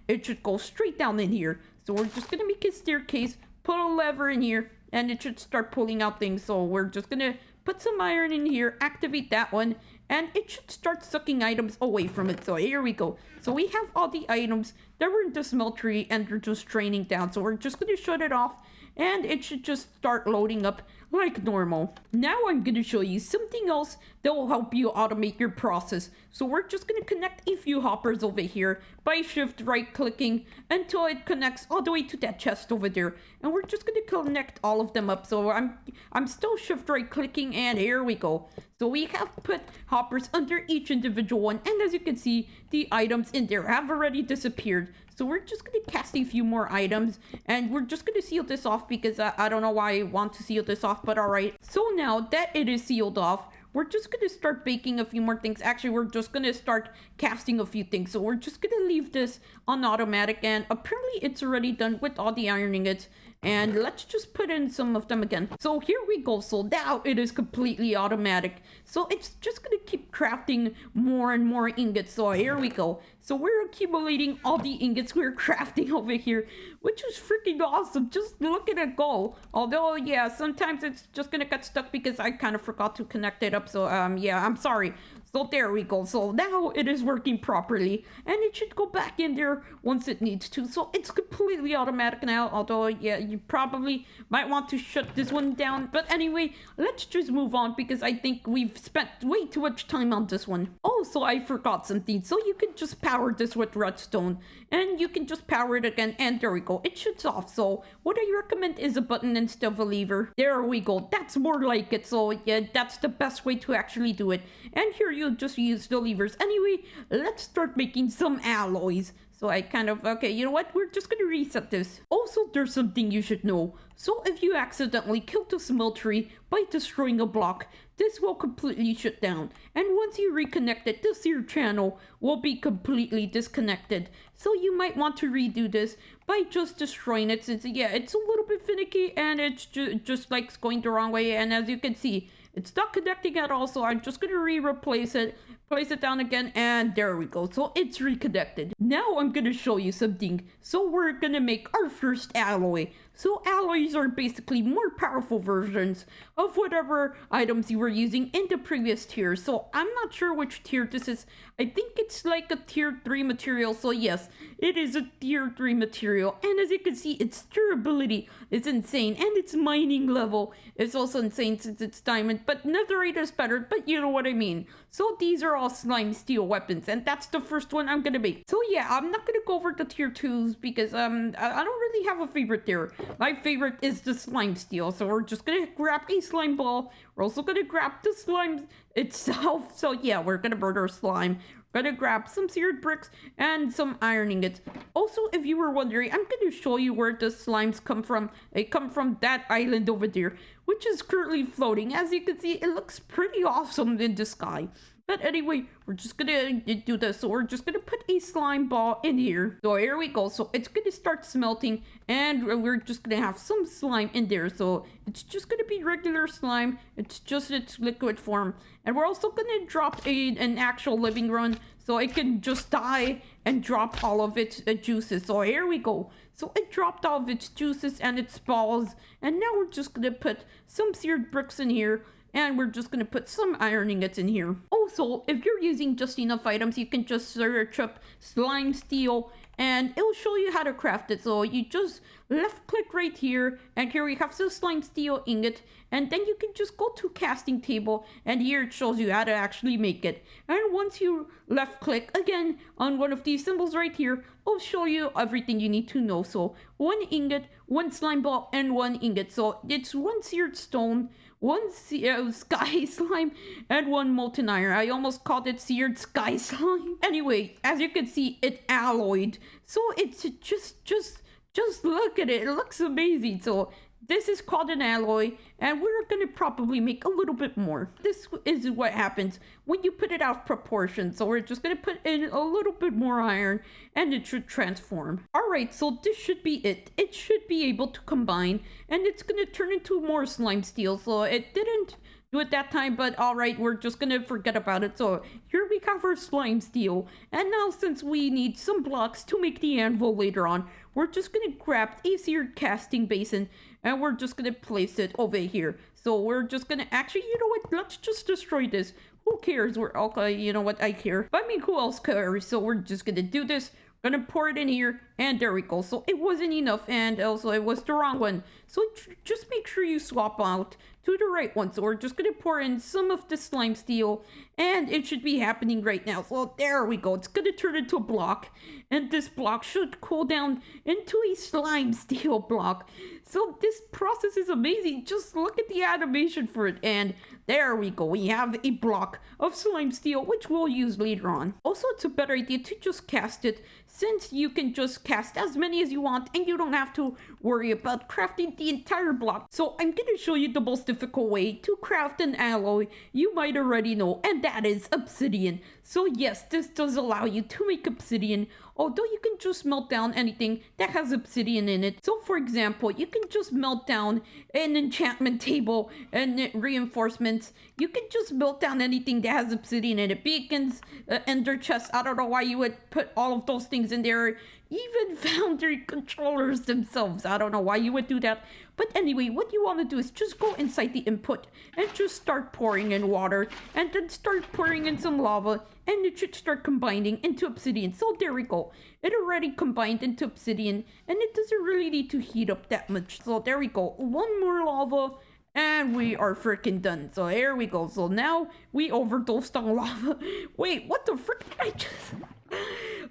it should go straight down in here. So we're just going to make a staircase, put a lever in here, and it should start pulling out things. So we're just going to put some iron in here, activate that one, and it should start sucking items away from it. So here we go. So we have all the items that were in the smeltery, and they're just draining down. So we're just going to shut it off, and it should just start loading up like normal. Now I'm going to show you something else that will help you automate your process. So we're just going to connect a few hoppers over here by shift right clicking until it connects all the way to that chest over there, and we're just going to connect all of them up. So I'm still shift right clicking, and here we go. So we have put hoppers under each individual one, and as you can see, the items in there have already disappeared. So we're just going to cast a few more items, and we're just going to seal this off because I don't know why I want to seal this off, but all right. So now that it is sealed off, we're just going to start baking a few more things. Actually, we're just going to start casting a few things. So we're just going to leave this on automatic, and apparently it's already done with all the iron ingots. And let's just put in some of them again. So here we go. So now it is completely automatic. So it's just going to keep crafting more and more ingots. So here we go. So we're accumulating all the ingots we're crafting over here, which is freaking awesome. Just look at it go. Although, yeah, sometimes it's just going to get stuck because I kind of forgot to connect it up. So, yeah, I'm sorry. So there we go. So now it is working properly, and it should go back in there once it needs to. So it's completely automatic now, although yeah, you probably might want to shut this one down. But anyway, let's just move on because I think we've spent way too much time on this one. Oh, so I forgot something. So you can just power this with redstone, and you can just power it again, and there we go. It shuts off. So what I recommend is a button instead of a lever. There we go. That's more like it. So yeah, that's the best way to actually do it. And here you'll just use the levers. Anyway, let's start making some alloys. So I kind of, okay, you know what? We're just going to reset this. Also, there's something you should know. So if you accidentally kill the smeltery by destroying a block, this will completely shut down. And once you reconnect it, the sear channel will be completely disconnected. So you might want to redo this by just destroying it, since, yeah, it's a little bit finicky and it's just like going the wrong way. And as you can see, it's not connecting at all, so I'm just going to replace it, place it down again, and there we go. So it's reconnected. Now I'm going to show you something. So we're going to make our first alloy. So alloys are basically more powerful versions of whatever items you were using in the previous tier. So I'm not sure which tier this is. I think it's like a tier 3 material. So yes, it is a tier 3 material. And as you can see, its durability is insane. And its mining level is also insane since it's diamond. But netherite is better, but you know what I mean. So these are all slime steel weapons. And that's the first one I'm going to make. So yeah, I'm not going to go over the tier 2s because I don't really have a favorite there. my favorite is the slime steel. So we're just gonna grab a slime ball. We're also gonna grab the slime itself. So yeah, we're gonna murder slime. Gonna grab some seared bricks and some iron ingots. Also, if you were wondering, I'm gonna show you where the slimes come from. They come from that island over there, which is currently floating. As you can see, it looks pretty awesome in the sky. But anyway, we're just gonna do this. So we're just gonna put a slime ball in here. So here we go. So it's gonna start smelting and we're just gonna have some slime in there. So it's just gonna be regular slime. It's just its liquid form. And we're also gonna drop an actual living run so it can just die and drop all of its juices. So here we go. So it dropped all of its juices and its balls. And now we're just gonna put some seared bricks in here. And we're just going to put some iron ingots in here. Also, if you're using just enough items, you can just search up slime steel and it'll show you how to craft it. So you just left click right here and here we have the slime steel ingot. And then you can just go to casting table and here it shows you how to actually make it. And once you left click again on one of these symbols right here, it'll show you everything you need to know. So 1 ingot, 1 slime ball, and 1 ingot. So it's 1 seared stone, 1 sky slime, and 1 molten iron. I almost called it seared sky slime. Anyway, as you can see, it alloyed. So it's just look at it. It looks amazing. So this is called an alloy, and we're going to probably make a little bit more. This is what happens when you put it out of proportion. So we're just going to put in a little bit more iron, and it should transform. All right, so this should be it. It should be able to combine, and it's going to turn into more slime steel. So it didn't do it that time, but all right, we're just gonna forget about it. So here we have our slime steel, and now since we need some blocks to make the anvil later on, we're just gonna grab a seared casting basin and we're just gonna place it over here. So we're just gonna actually, you know what, let's just destroy this. Who cares? We're okay, you know what, I care. But I mean, who else cares? So we're just gonna do this. Gonna pour it in here, and there we go. So it wasn't enough, and also it was the wrong one. So just make sure you swap out to the right one. So we're just gonna pour in some of the slime steel, and it should be happening right now. So there we go. It's gonna turn into a block, and this block should cool down into a slime steel block. So this process is amazing. Just look at the animation for it, and there we go. We have a block of slime steel, which we'll use later on. Also, it's a better idea to just cast it, since you can just cast as many as you want and you don't have to worry about crafting the entire block. So I'm going to show you the most difficult way to craft an alloy you might already know, and that is obsidian. So yes, this does allow you to make obsidian, although you can just melt down anything that has obsidian in it. So for example, you can just melt down an enchantment table and reinforcements. You can just melt down anything that has obsidian in it. Beacons, ender chests. I don't know why you would put all of those things in there. Even foundry controllers themselves. I don't know why you would do that. But anyway, what you want to do is just go inside the input and just start pouring in water, and then start pouring in some lava, and it should start combining into obsidian. So there we go. It already combined into obsidian, and it doesn't really need to heat up that much. So there we go. 1 more lava, and we are freaking done. So here we go. So now we overdosed on lava. Wait, what the frick did I just...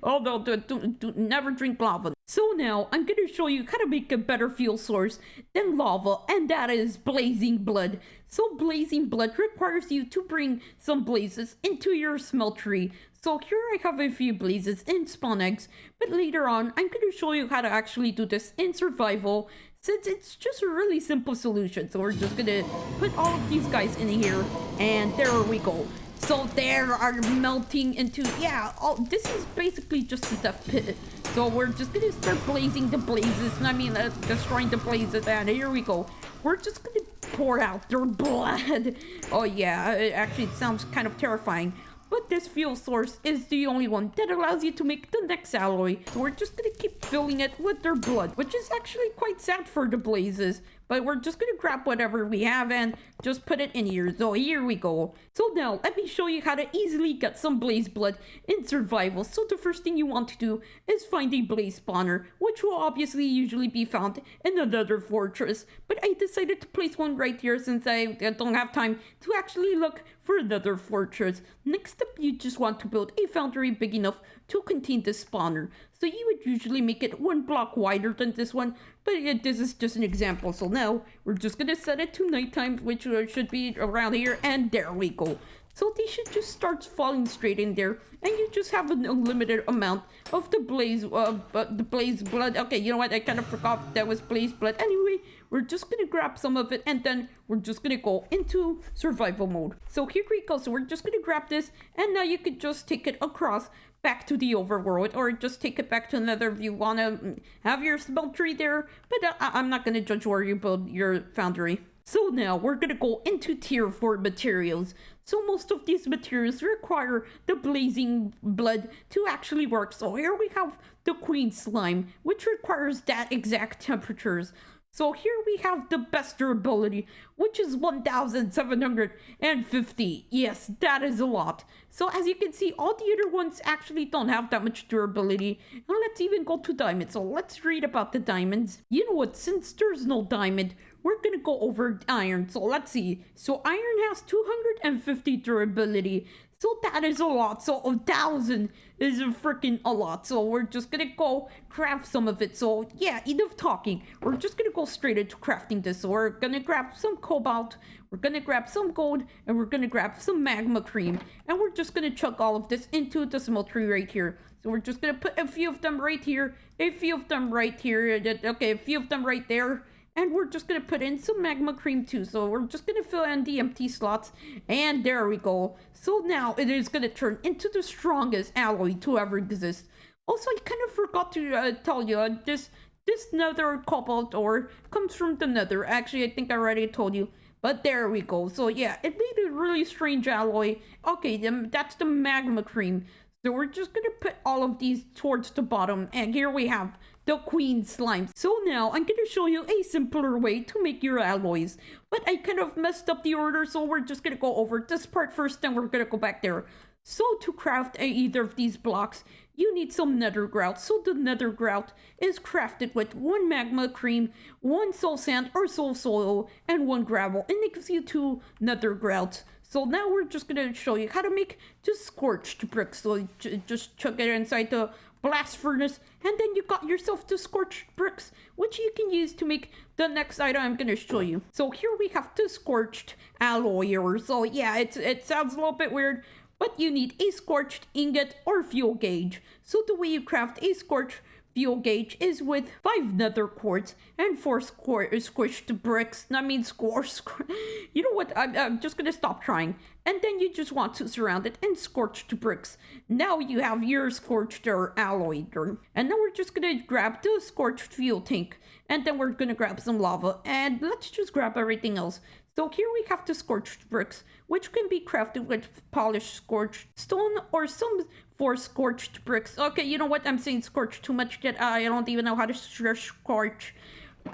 Oh no, do never drink lava. So now I'm going to show you how to make a better fuel source than lava, and that is blazing blood. So blazing blood requires you to bring some blazes into your smeltery. So here I have a few blazes in spawn eggs, but later on I'm going to show you how to actually do this in survival, since it's just a really simple solution. So we're just going to put all of these guys in here, and there we go. So there are melting into, yeah, this is basically just a death pit. So we're just gonna start blazing the blazes, destroying the blazes, and here we go. We're just gonna pour out their blood. Oh yeah, it sounds kind of terrifying. But this fuel source is the only one that allows you to make the next alloy. So we're just gonna keep filling it with their blood, which is actually quite sad for the blazes. But we're just gonna grab whatever we have and just put it in here. So here we go. So now let me show you how to easily get some blaze blood in survival. So the first thing you want to do is find a blaze spawner, which will obviously usually be found in another fortress. But I decided to place one right here since I don't have time to actually look for another fortress. Next up, you just want to build a foundry big enough to contain this spawner. So you would usually make it 1 block wider than this one, but this is just an example. So now we're just gonna set it to nighttime, which should be around here, and there we go. So they should just start falling straight in there, and you just have an unlimited amount of the blaze blood. Okay, you know what? I kind of forgot that was blaze blood. Anyway, we're just gonna grab some of it, and then we're just gonna go into survival mode. So here we go. So we're just gonna grab this, and now you could just take it across back to the overworld, or just take it back to another if you wanna have your smeltery there. But I'm not gonna judge where you build your foundry. So now we're gonna go into tier 4 materials. So most of these materials require the blazing blood to actually work. So here we have the queen slime, which requires that exact temperatures. So here we have the best durability, which is 1750. Yes, that is a lot. So as you can see, all the other ones actually don't have that much durability. And let's even go to diamonds. So let's read about the diamonds. You know what, since there's no diamond, we're gonna go over iron. So let's see. So iron has 250 durability. So that is a lot. So 1,000 is a freaking a lot. So we're just gonna go craft some of it. So yeah, enough talking. We're just gonna go straight into crafting this. So we're gonna grab some cobalt, we're gonna grab some gold, and we're gonna grab some magma cream. And we're just gonna chuck all of this into the smeltery right here. So we're just gonna put a few of them right here, a few of them right here, okay, a few of them right there. And we're just going to put in some magma cream too. So we're just going to fill in the empty slots. And there we go. So now it is going to turn into the strongest alloy to ever exist. Also, I kind of forgot to tell you, this nether cobalt ore comes from the nether. Actually, I think I already told you. But there we go. So yeah, it made a really strange alloy. Okay, that's the magma cream. So we're just going to put all of these towards the bottom. And here we have the queen slime. So now I'm going to show you a simpler way to make your alloys. But I kind of messed up the order, so we're just going to go over this part first, then we're going to go back there. So to craft either of these blocks, you need some nether grout. So the nether grout is crafted with 1 magma cream, 1 soul sand or soul soil, and 1 gravel. And it gives you 2 nether grouts. So now we're just going to show you how to make just scorched bricks. So just chuck it inside the blast furnace, and then you got yourself the scorched bricks, which you can use to make the next item I'm going to show you. So here we have the scorched alloy ore. So yeah, it sounds a little bit weird, but you need a scorched ingot or fuel gauge. So the way you craft a scorched fuel gauge is with 5 nether quartz and 4 squished bricks. I mean, you know what? I'm just gonna stop trying. And then you just want to surround it in scorched bricks. Now you have your scorched alloy. And now we're just gonna grab the scorched fuel tank. And then we're gonna grab some lava. And let's just grab everything else. So here we have the scorched bricks, which can be crafted with polished scorched stone or some 4 scorched bricks. Okay, you know what? I'm saying scorched too much that I don't even know how to scorch.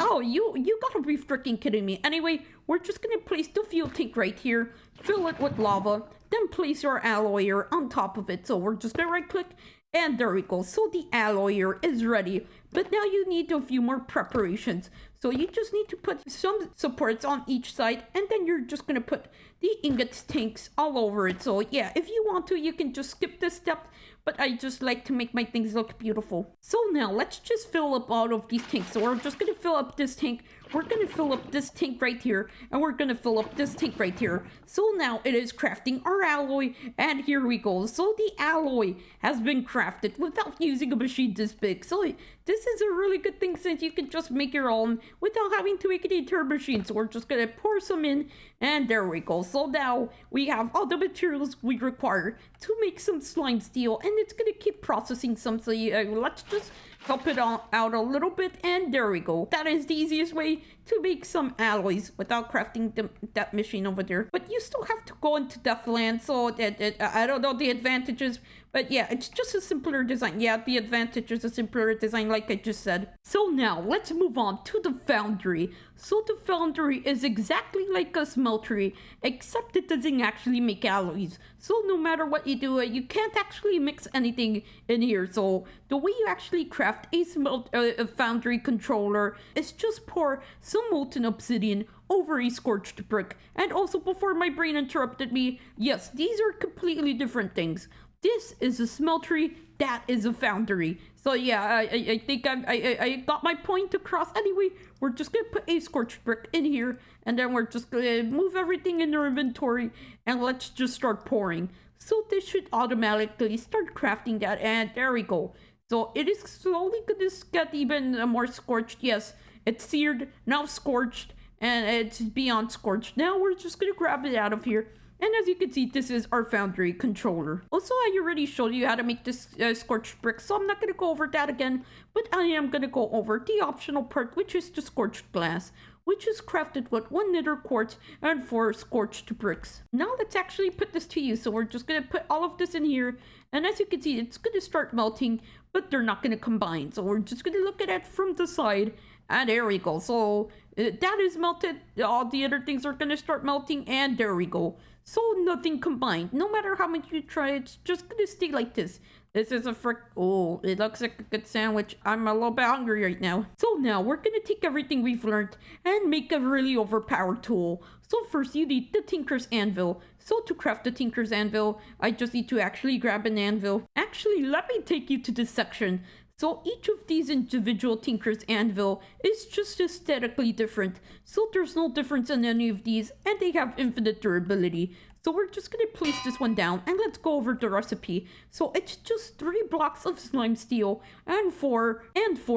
Oh, you gotta be freaking kidding me. Anyway, we're just gonna place the fuel tank right here, fill it with lava, then place our alloyer on top of it. So we're just gonna right click, and there we go. So the alloyer is ready. But now you need a few more preparations. So you just need to put some supports on each side, and then you're just gonna put the ingot tanks all over it. So yeah, if you want to, you can just skip this step, but I just like to make my things look beautiful. So now let's just fill up all of these tanks. So we're just gonna fill up this tank, we're gonna fill up this tank right here, and we're gonna fill up this tank right here. So now it is crafting our alloy, and here we go. So the alloy has been crafted without using a machine this big. So this is a really good thing, since you can just make your own without having to make it into a machine. So we're just gonna pour some in, and there we go. So now we have all the materials we require to make some slime steel, and it's gonna keep processing some. So let's just help it out a little bit, and there we go. That is the easiest way to make some alloys without crafting that machine over there. But you still have to go into Deathland, so I don't know the advantages, but yeah, it's just a simpler design. Yeah, the advantage is a simpler design, like I just said. So now let's move on to the foundry. So the foundry is exactly like a smeltery, except it doesn't actually make alloys. So no matter what you do, you can't actually mix anything in here. So the way you actually craft a foundry controller is just pour some molten obsidian over a scorched brick. And also, before my brain interrupted me, yes, these are completely different things. this is a smeltery, that is a foundry. So yeah, I think I got my point across. Anyway, we're just gonna put a scorched brick in here, and then we're just gonna move everything in our inventory, and let's just start pouring. So this should automatically start crafting that, and there we go. So it is slowly gonna get even more scorched. Yes, it's seared, now scorched, and it's beyond scorched. Now we're just gonna grab it out of here. And as you can see, this is our foundry controller. Also, I already showed you how to make this scorched brick, so I'm not going to go over that again. But I am going to go over the optional part, which is the scorched glass, which is crafted with 1 nether quartz and 4 scorched bricks. Now let's actually put this to use. So we're just going to put all of this in here. And as you can see, it's going to start melting, but they're not going to combine. So we're just going to look at it from the side. And there we go. So that is melted. All the other things are going to start melting. And there we go. So nothing combined. No matter how much you try, it's just going to stay like this. This is a frick. Oh, it looks like a good sandwich. I'm a little bit hungry right now. So now we're going to take everything we've learned and make a really overpowered tool. So first you need the Tinker's Anvil. So to craft the Tinker's Anvil, I just need to actually grab an anvil. Actually, let me take you to this section. So each of these individual Tinker's Anvil is just aesthetically different. So there's no difference in any of these, and they have infinite durability. So we're just going to place this one down, and let's go over the recipe. So it's just 3 blocks of slime steel and 4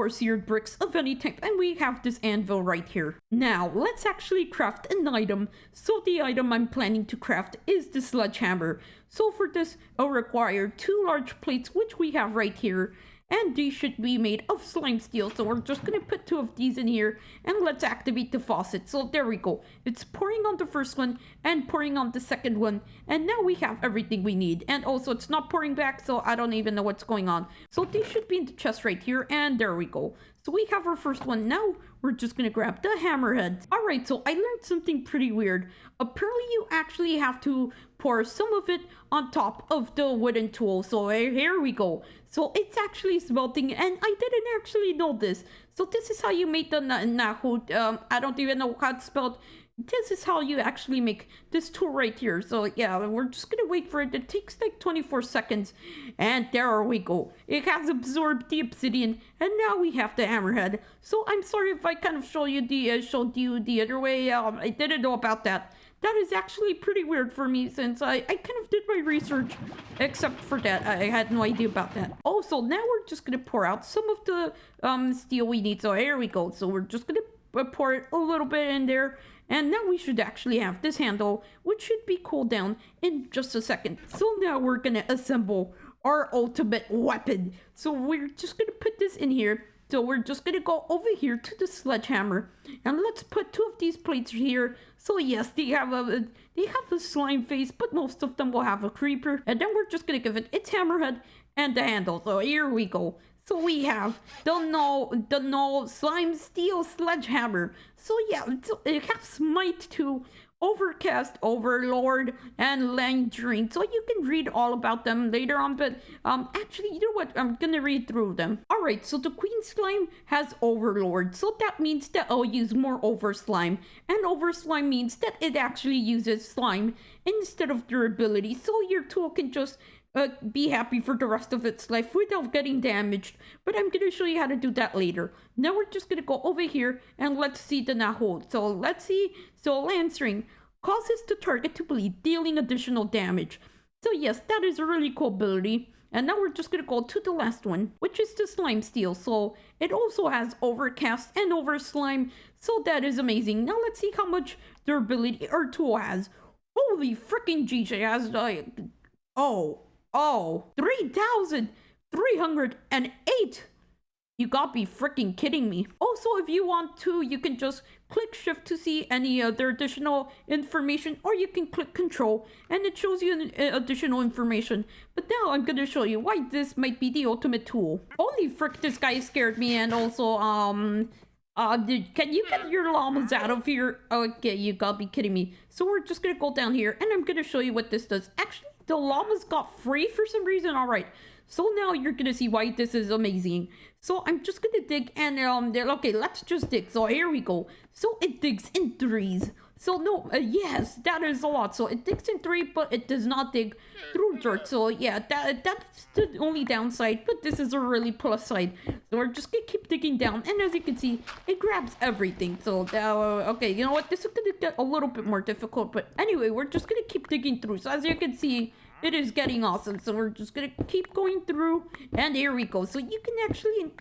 seared bricks of any type, and we have this anvil right here. Now let's actually craft an item. So the item I'm planning to craft is the sledgehammer. So for this, I'll require 2 large plates, which we have right here. And these should be made of slime steel. So we're just going to put 2 of these in here. And let's activate the faucet. So there we go. It's pouring on the first one and pouring on the second one. And now we have everything we need. And also it's not pouring back, so I don't even know what's going on. So these should be in the chest right here. And there we go. So we have our first one. Now we're just going to grab the hammerhead. Alright, so I learned something pretty weird. Apparently you actually have to pour some of it on top of the wooden tool. So here we go. So it's actually smelting, and I didn't actually know this. So this is how you make the nahut. I don't even know how it's spelled. This is how you actually make this tool right here. So yeah, we're just gonna wait for it. It takes like 24 seconds. And there we go. It has absorbed the obsidian. And now we have the hammerhead. So I'm sorry if I kind of showed you the other way. I didn't know about that. That is actually pretty weird for me, since I kind of did my research. Except for that, I had no idea about that. Oh, so now we're just gonna pour out some of the steel we need. So here we go. So we're just gonna pour it a little bit in there. And now we should actually have this handle, which should be cooled down in just a second. So now we're gonna assemble our ultimate weapon. So we're just gonna put this in here. So we're just gonna go over here to the sledgehammer, and let's put 2 of these plates here. So yes, they have a slime face, but most of them will have a creeper. And then we're just gonna give it its hammerhead and the handle. So here we go. So we have the no slime steel sledgehammer. So yeah, it has smite to Overcast, Overlord, and Langdrain. So you can read all about them later on, but actually, you know what? I'm gonna read through them. Alright, so the Queen Slime has Overlord, so that means that I'll use more Over Slime. And Over Slime means that it actually uses slime instead of durability, so your tool can just be happy for the rest of its life without getting damaged. But I'm gonna show you how to do that later. Now we're just gonna go over here and let's see the Nahot. So let's see. So Lancering causes the target to bleed, dealing additional damage. So yes, that is a really cool ability. And now we're just gonna go to the last one, which is the Slime Steel. So it also has Overcast and Over Slime. So that is amazing. Now let's see how much durability our tool has. Holy freaking jeez, it has 3,308! You gotta be freaking kidding me. Also, if you want to, you can just click shift to see any other additional information, or you can click control and it shows you additional information. But now I'm gonna show you why this might be the ultimate tool. Holy frick, this guy scared me. And also, can you get your llamas out of here? Okay, you gotta be kidding me. So we're just gonna go down here and I'm gonna show you what this does. Actually, the llamas got free for some reason. All right, so now you're gonna see why this is amazing. So I'm just gonna dig, and okay, let's just dig. So here we go. So it digs in threes. So no, yes, that is a lot. So it digs in 3, but it does not dig through dirt. So yeah, that's the only downside, but this is a really plus side. So we're just gonna keep digging down, and as you can see, it grabs everything. So okay, you know what? This is gonna get a little bit more difficult, but anyway, we're just gonna keep digging through. So as you can see, it is getting awesome. So we're just gonna keep going through, and here we go. So you can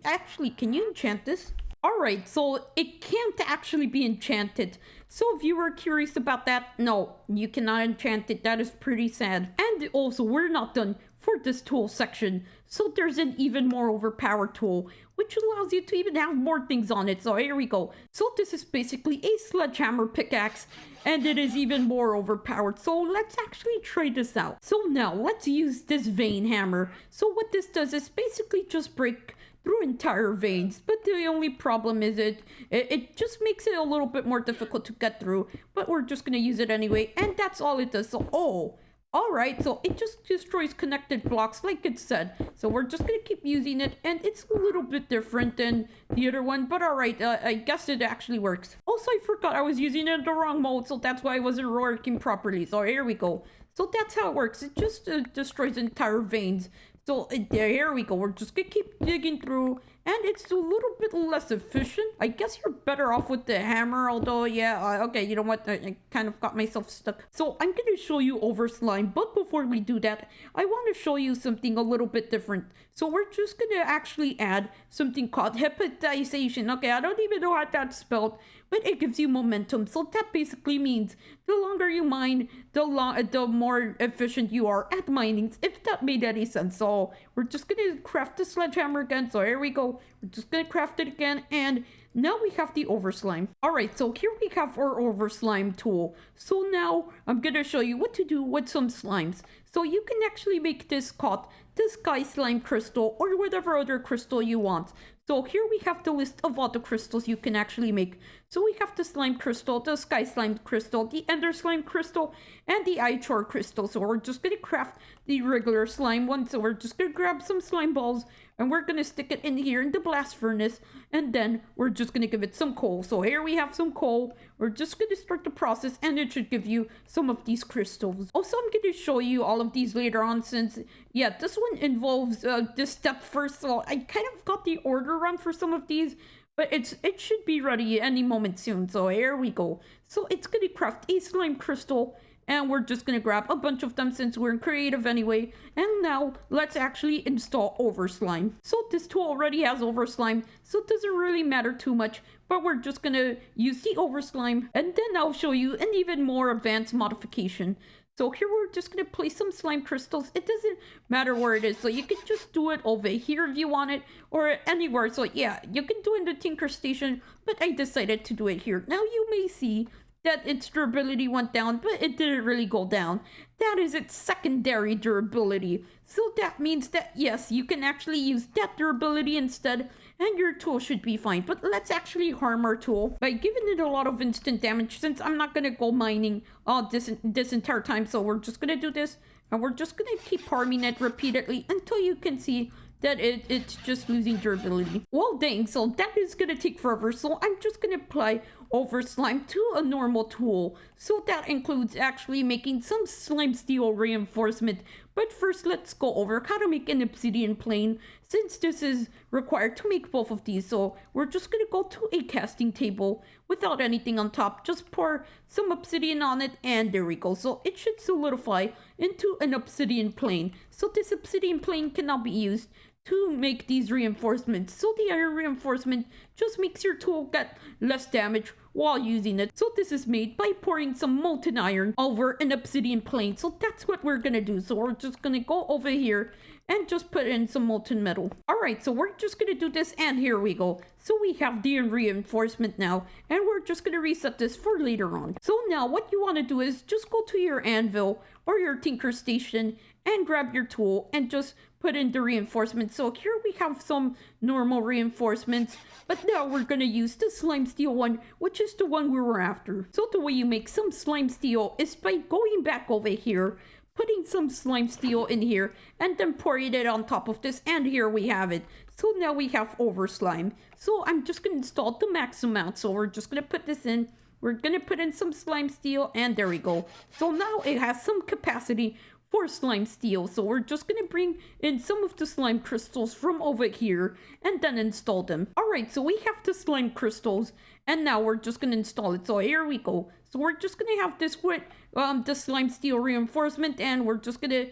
actually, can you enchant this? Alright, so it can't actually be enchanted. So if you were curious about that, no, you cannot enchant it. That is pretty sad. And also, we're not done for this tool section. So there's an even more overpowered tool, which allows you to even have more things on it. So here we go. So this is basically a sledgehammer pickaxe, and it is even more overpowered. So let's actually try this out. So now let's use this vein hammer. So what this does is basically just break through entire veins, but the only problem is it just makes it a little bit more difficult to get through, but we're just gonna use it anyway, and that's all it does. So all right, so it just destroys connected blocks like it said. So we're just gonna keep using it, and it's a little bit different than the other one, but all right, I guess it actually works. Also, I forgot I was using it in the wrong mode, so that's why it wasn't working properly. So here we go. So that's how it works. It just destroys entire veins. So here we go. We're just gonna keep digging through, and it's a little bit less efficient. I guess you're better off with the hammer, although, yeah, okay, you know what? I kind of got myself stuck. So I'm gonna show you over slime, but before we do that, I want to show you something a little bit different. So we're just gonna actually add something called hypnotization. Okay, I don't even know how that's spelled, but it gives you momentum. So that basically means the longer you mine, the more efficient you are at mining, if that made any sense. So we're just gonna craft the sledgehammer again. So here we go. We're just gonna craft it again, and now we have the over slime. All right, so here we have our over slime tool. So now I'm gonna show you what to do with some slimes. So you can actually make this called the sky slime crystal, or whatever other crystal you want. So here we have the list of all the crystals you can actually make. So we have the slime crystal, the sky slime crystal, the ender slime crystal, and the ichor crystal. So we're just gonna craft the regular slime one. So we're just gonna grab some slime balls, and we're gonna stick it in here in the blast furnace, and then we're just gonna give it some coal. So here we have some coal. We're just gonna start the process, and it should give you some of these crystals. Also, I'm gonna show you all of these later on, since yeah, this one involves this step first. So I kind of got the order wrong for some of these, but it should be ready any moment soon. So here we go. So it's gonna craft a slime crystal, and we're just gonna grab a bunch of them since we're in creative anyway. And now let's actually install over slime. So this tool already has over slime, so it doesn't really matter too much, but we're just gonna use the over slime, and then I'll show you an even more advanced modification. So here we're just gonna place some slime crystals. It doesn't matter where it is, so you can just do it over here if you want it, or anywhere. So yeah, you can do it in the Tinker Station, but I decided to do it here. Now you may see that its durability went down, but it didn't really go down. That is its secondary durability. So that means that yes, you can actually use that durability instead, and your tool should be fine. But let's actually harm our tool by giving it a lot of instant damage, since I'm not gonna go mining this entire time. So we're just gonna do this, and we're just gonna keep harming it repeatedly until you can see that it's just losing durability. Well, dang, so that is gonna take forever. So I'm just gonna apply over slime to a normal tool. So that includes actually making some slime steel reinforcement. But first, let's go over how to make an obsidian plane, since this is required to make both of these. So we're just gonna go to a casting table without anything on top. Just pour some obsidian on it, and there we go. So it should solidify into an obsidian plane. So this obsidian plane cannot be used to make these reinforcements. So the iron reinforcement just makes your tool get less damage while using it. So this is made by pouring some molten iron over an obsidian plane. So that's what we're gonna do. So we're just gonna go over here and just put in some molten metal. All right, so we're just gonna do this, and here we go. So we have the reinforcement now, and we're just gonna reset this for later on. So now what you wanna do is just go to your anvil or your tinker station and grab your tool and just put in the reinforcements. So here we have some normal reinforcements, but now we're gonna use the slime steel one, which is the one we were after. So the way you make some slime steel is by going back over here, putting some slime steel in here, and then pouring it on top of this, and here we have it. So now we have over slime. So I'm just gonna install the max amount. So we're just gonna put this in, We're gonna put in some slime steel, and there we go. So now it has some capacity for slime steel. So we're just gonna bring in some of the slime crystals from over here and then install them. All right, so we have the slime crystals, and now we're just gonna install it. So here we go. So we're just gonna have this with the slime steel reinforcement, and we're just gonna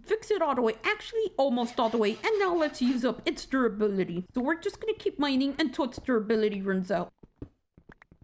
fix it all the way, actually almost all the way, and now let's use up its durability. So we're just gonna keep mining until its durability runs out.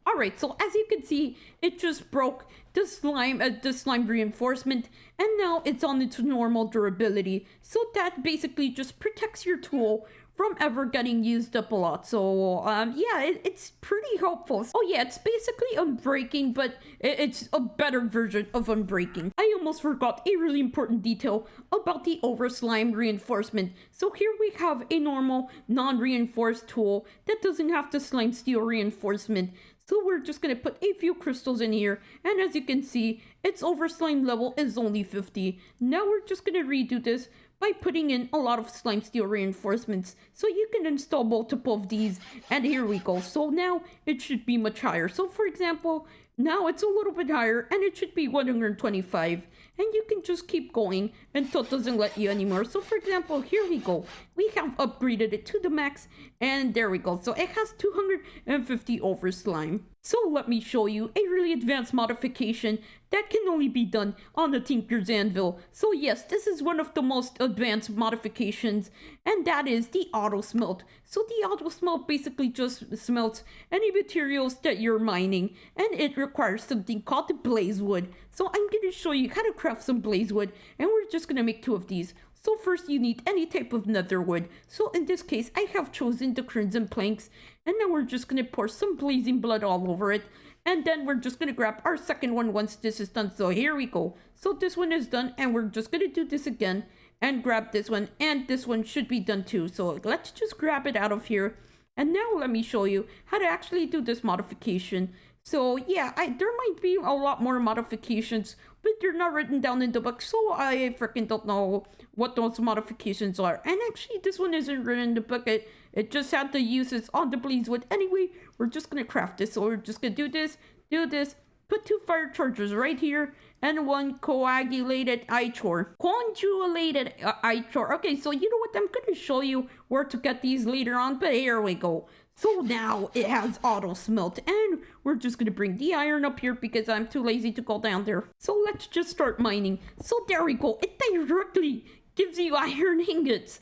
Alright, so as you can see, it just broke the slime reinforcement, and now it's on its normal durability. So that basically just protects your tool from ever getting used up a lot. So yeah, it's pretty helpful. Oh yeah, it's basically unbreaking, but it's a better version of unbreaking. I almost forgot a really important detail about the over slime reinforcement. So here we have a normal non-reinforced tool that doesn't have the slime steel reinforcement. So we're just going to put a few crystals in here, and as you can see, its over slime level is only 50. Now we're just going to redo this by putting in a lot of slime steel reinforcements, so you can install multiple of these, and here we go. So now it should be much higher. So for example, now it's a little bit higher, and it should be 125, and you can just keep going until it doesn't let you anymore. So for example, here we go. We have upgraded it to the max, and there we go. So it has 250 over slime. So let me show you a really advanced modification that can only be done on the Tinker's Anvil. So yes, this is one of the most advanced modifications, and that is the auto smelt. So the auto smelt basically just smelts any materials that you're mining, and it requires something called the blaze wood. So I'm going to show you how to craft some blaze wood, and we're just going to make 2 of these. So first you need any type of nether wood. So in this case, I have chosen the crimson planks, and now we're just going to pour some blazing blood all over it. And then we're just going to grab our second one once this is done. So here we go. So this one is done, and we're just going to do this again and grab this one, and this one should be done too. So let's just grab it out of here. And now let me show you how to actually do this modification. So yeah, there might be a lot more modifications, but they're not written down in the book, so I freaking don't know what those modifications are. And actually, this one isn't written in the book. It just had the uses on the blaze wood. Anyway, we're just gonna craft this. So we're just gonna do this, put 2 fire chargers right here, and 1 coagulated ichor. Okay, so you know what? I'm gonna show you where to get these later on, but here we go. So now it has auto smelt, and we're just gonna bring the iron up here because I'm too lazy to go down there. So let's just start mining. So there we go. It directly gives you iron ingots.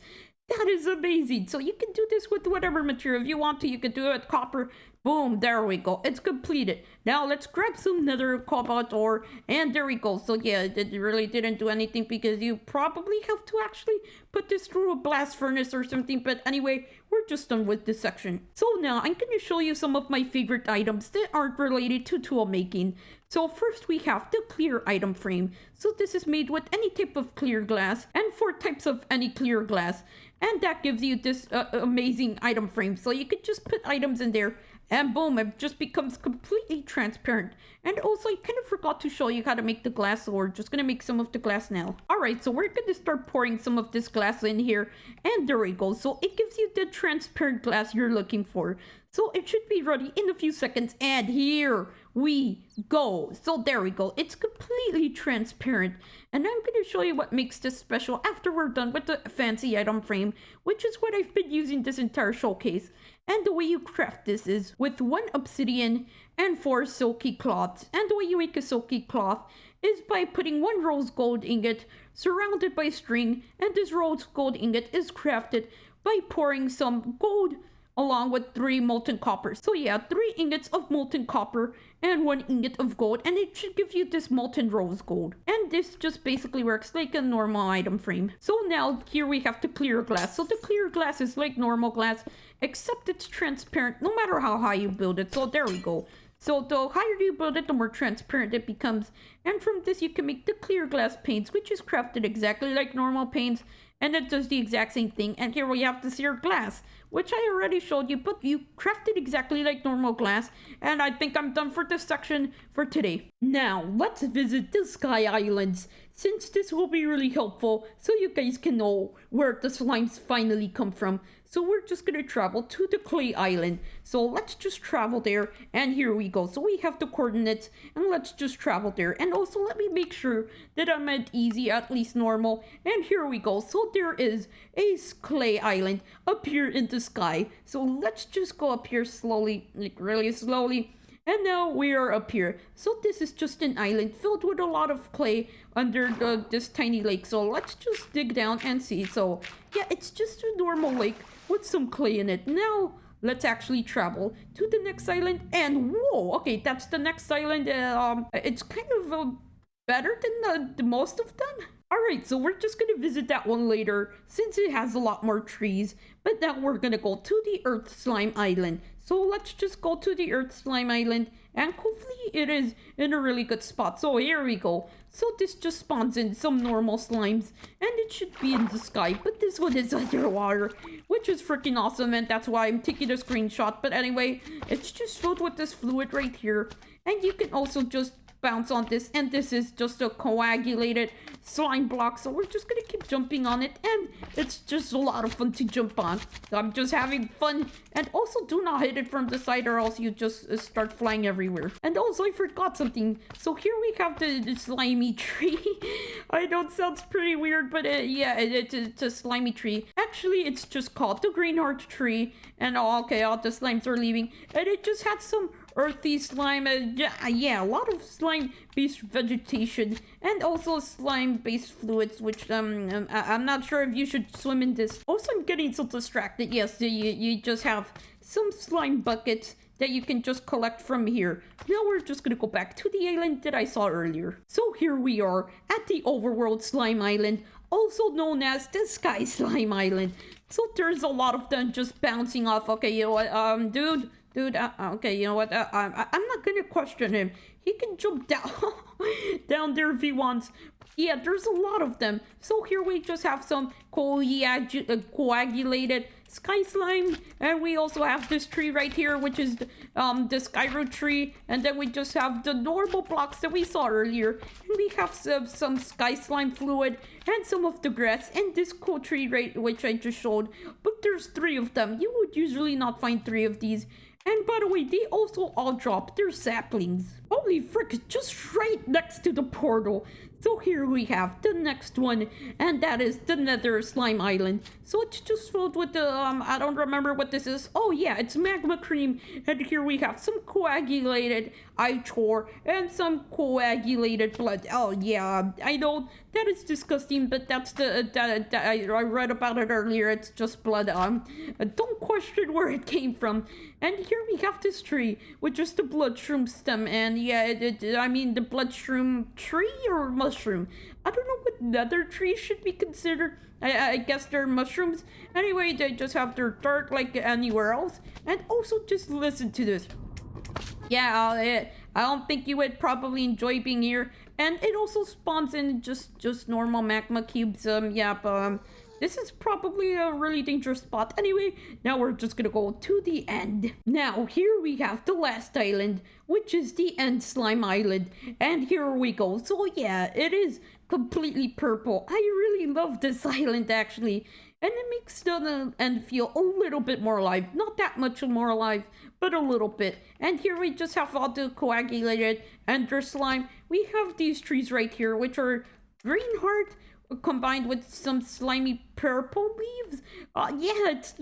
That is amazing. So you can do this with whatever material. If you want to, you can do it with copper. Boom, there we go. It's completed. Now let's grab some nether cobalt ore, and there we go. So yeah, it really didn't do anything because you probably have to actually put this through a blast furnace or something. But anyway, we're just done with this section. So now I'm going to show you some of my favorite items that aren't related to tool making. So first we have the clear item frame. So this is made with any type of clear glass and 4 types of any clear glass. And that gives you this amazing item frame. So you could just put items in there, and boom, it just becomes completely transparent. And also, I kind of forgot to show you how to make the glass, so we're just going to make some of the glass now. Alright, so we're going to start pouring some of this glass in here. And there we go. So it gives you the transparent glass you're looking for. So it should be ready in a few seconds. And here we go. So there we go. It's completely transparent. And I'm going to show you what makes this special after we're done with the fancy item frame, which is what I've been using this entire showcase. And the way you craft this is with 1 obsidian and 4 silky cloths. And the way you make a silky cloth is by putting 1 rose gold ingot surrounded by string. And this rose gold ingot is crafted by pouring some gold along with 3 molten copper. So yeah, 3 ingots of molten copper and 1 ingot of gold, and it should give you this molten rose gold. And this just basically works like a normal item frame. So now here we have the clear glass. So the clear glass is like normal glass, except it's transparent no matter how high you build it. So there we go. So the higher you build it, the more transparent it becomes. And from this you can make the clear glass paints, which is crafted exactly like normal paints, and it does the exact same thing. And here we have the seared glass, which I already showed you, but you crafted exactly like normal glass. And I think I'm done for this section for today. Now let's visit the Sky Islands. since this will be really helpful so you guys can know where the slimes finally come from. So we're just gonna travel to the clay island. So let's just travel there, and here we go. So we have the coordinates, and let's just travel there. And also let me make sure that I'm at easy, at least normal. And here we go. So there is a clay island up here in the sky. So let's just go up here slowly, like really slowly. And now we are up here. So this is just an island filled with a lot of clay under this tiny lake. So let's just dig down and see. So yeah, it's just a normal lake with some clay in it. Now let's actually travel to the next island. And whoa, okay, that's the next island. It's kind of better than the most of them. Alright, so we're just gonna visit that one later since it has a lot more trees. But now we're gonna go to the Earth Slime Island. So let's just go to the Earth Slime Island, and hopefully it is in a really good spot. So here we go. So this just spawns in some normal slimes, and it should be in the sky, but this one is underwater, which is freaking awesome, and that's why I'm taking a screenshot. But anyway, it's just filled with this fluid right here, and you can also just bounce on this, and this is just a coagulated slime block, so we're just gonna keep jumping on it, and it's just a lot of fun to jump on. So I'm just having fun. And also do not hit it from the side or else you just start flying everywhere. And also I forgot something. So here we have the slimy tree. I know it sounds pretty weird, but yeah, it's a slimy tree. Actually, it's just called the green heart tree. And okay, all the slimes are leaving, and it just had some earthy slime, yeah, a lot of slime-based vegetation, and also slime-based fluids, which I'm not sure if you should swim in this. Also, I'm getting so distracted. Yes, you just have some slime buckets that you can just collect from here. Now we're just gonna go back to the island that I saw earlier. So here we are at the overworld slime island, also known as the Sky Slime Island. So there's a lot of them just bouncing off. Okay, you know what, dude, okay, you know what, I'm not gonna question him. He can jump down down there if he wants. Yeah, there's a lot of them. So here we just have some coagulated sky slime, and we also have this tree right here, which is the sky root tree, and then we just have the normal blocks that we saw earlier, and we have some sky slime fluid and some of the grass and this cool tree right which I just showed. But there's 3 of them. You would usually not find 3 of these. And by the way, they also all drop their saplings. Holy frick, just right next to the portal. So here we have the next one, and that is the Nether Slime Island. So it's just filled with the, I don't remember what this is. Oh yeah, it's magma cream. And here we have some coagulated ichor and some coagulated blood. Oh yeah, I know that is disgusting, but that's I read about it earlier. It's just blood. Don't question where it came from. And here we have this tree with just the blood shroom stem, and yeah, I mean the blood shroom tree or mushroom. I don't know what nether trees should be considered. I guess they're mushrooms. Anyway, they just have their dirt like anywhere else. And also just listen to this. Yeah, I don't think you would probably enjoy being here. And it also spawns in just normal magma cubes. This is probably a really dangerous spot. Anyway, now we're just gonna go to the end. Now, here we have the last island, which is the End Slime Island. And here we go. So yeah, it is completely purple. I really love this island, actually. And it makes the end feel a little bit more alive. Not that much more alive, but a little bit. And here we just have all the coagulated ender slime. We have these trees right here, which are green heart, combined with some slimy purple leaves. Yeah, it's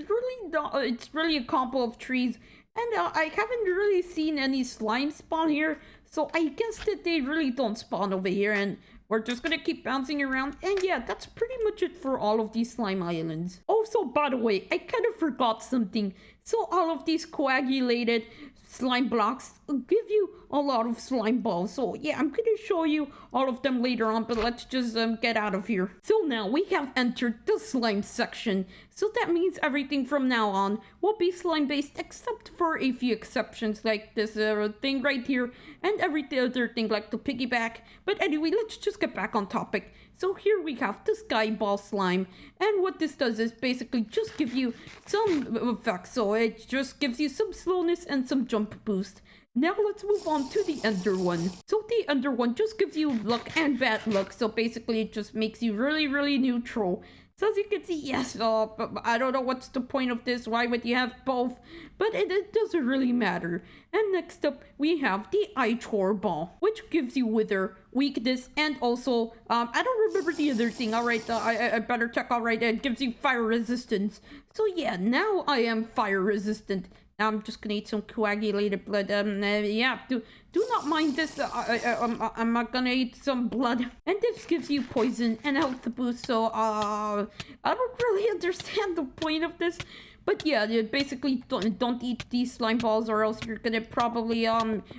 really a combo of trees, and I haven't really seen any slime spawn here, so I guess that they really don't spawn over here, and we're just gonna keep bouncing around. And yeah, that's pretty much it for all of these slime islands. Also, by the way, I kind of forgot something. So all of these coagulated slime blocks give you a lot of slime balls. So yeah, I'm gonna show you all of them later on, but let's just get out of here. So now we have entered the slime section. So that means everything from now on will be slime based, except for a few exceptions like this thing right here and every other thing like the piggyback. But anyway, let's just get back on topic. So here we have the sky ball slime, and what this does is basically just give you some effects. So it just gives you some slowness and some jump boost. Now let's move on to the Ender one. So the Ender one just gives you luck and bad luck. So basically it just makes you really, really neutral. So as you can see, yes, I don't know what's the point of this. Why would you have both? But it doesn't really matter. And next up, we have the Ichor Ball, which gives you Wither, Weakness, and also, I don't remember the other thing. Alright, I better check. Alright, it gives you Fire Resistance. So yeah, now I am Fire Resistant. Now I'm just gonna eat some coagulated blood. Yeah, do not mind this. I'm not gonna eat some blood. And this gives you poison and health boost. So, I don't really understand the point of this. But yeah, you basically don't eat these slime balls or else you're gonna probably,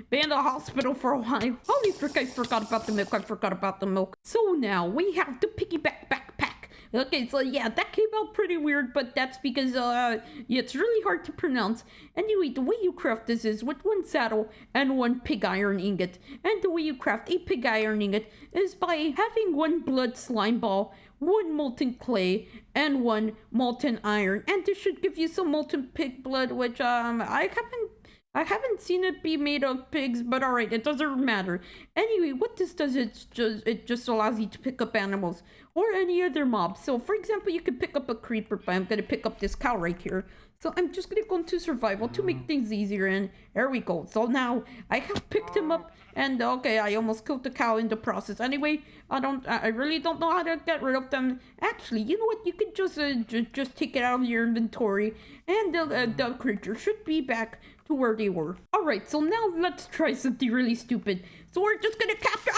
be in the hospital for a while. Holy frick, I forgot about the milk. So now we have the piggyback backpack. Okay, so yeah, that came out pretty weird, but that's because, yeah, it's really hard to pronounce. Anyway, the way you craft this is with one saddle and one pig iron ingot. And the way you craft a pig iron ingot is by having one blood slime ball, one molten clay, and one molten iron. And this should give you some molten pig blood, which, I haven't seen it be made of pigs, but alright, it doesn't matter. Anyway, what this does is it just allows you to pick up animals or any other mob. So, for example, you could pick up a creeper, but I'm going to pick up this cow right here. So I'm just going to go into survival to make things easier, and there we go. So now I have picked him up, and okay, I almost killed the cow in the process. Anyway, I really don't know how to get rid of them. Actually, you know what? You could just take it out of your inventory, and the creature should be back to where they were. Alright, so now let's try something really stupid. So we're just gonna capture—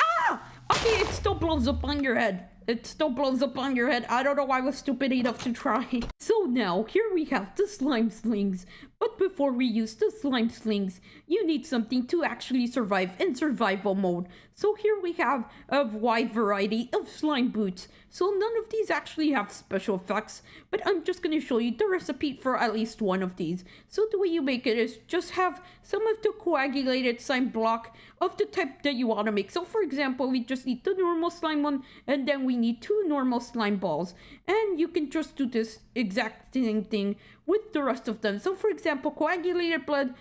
okay, it still blows up on your head. I don't know why I was stupid enough to try. So now, here we have the slime slings. But before we use the slime slings, you need something to actually survive in survival mode. So here we have a wide variety of slime boots. So none of these actually have special effects, but I'm just going to show you the recipe for at least one of these. So the way you make it is just have some of the coagulated slime block of the type that you want to make. So for example, we just need the normal slime one, and then we need 2 normal slime balls. And you can just do this exact same thing with the rest of them. So for example, coagulated blood.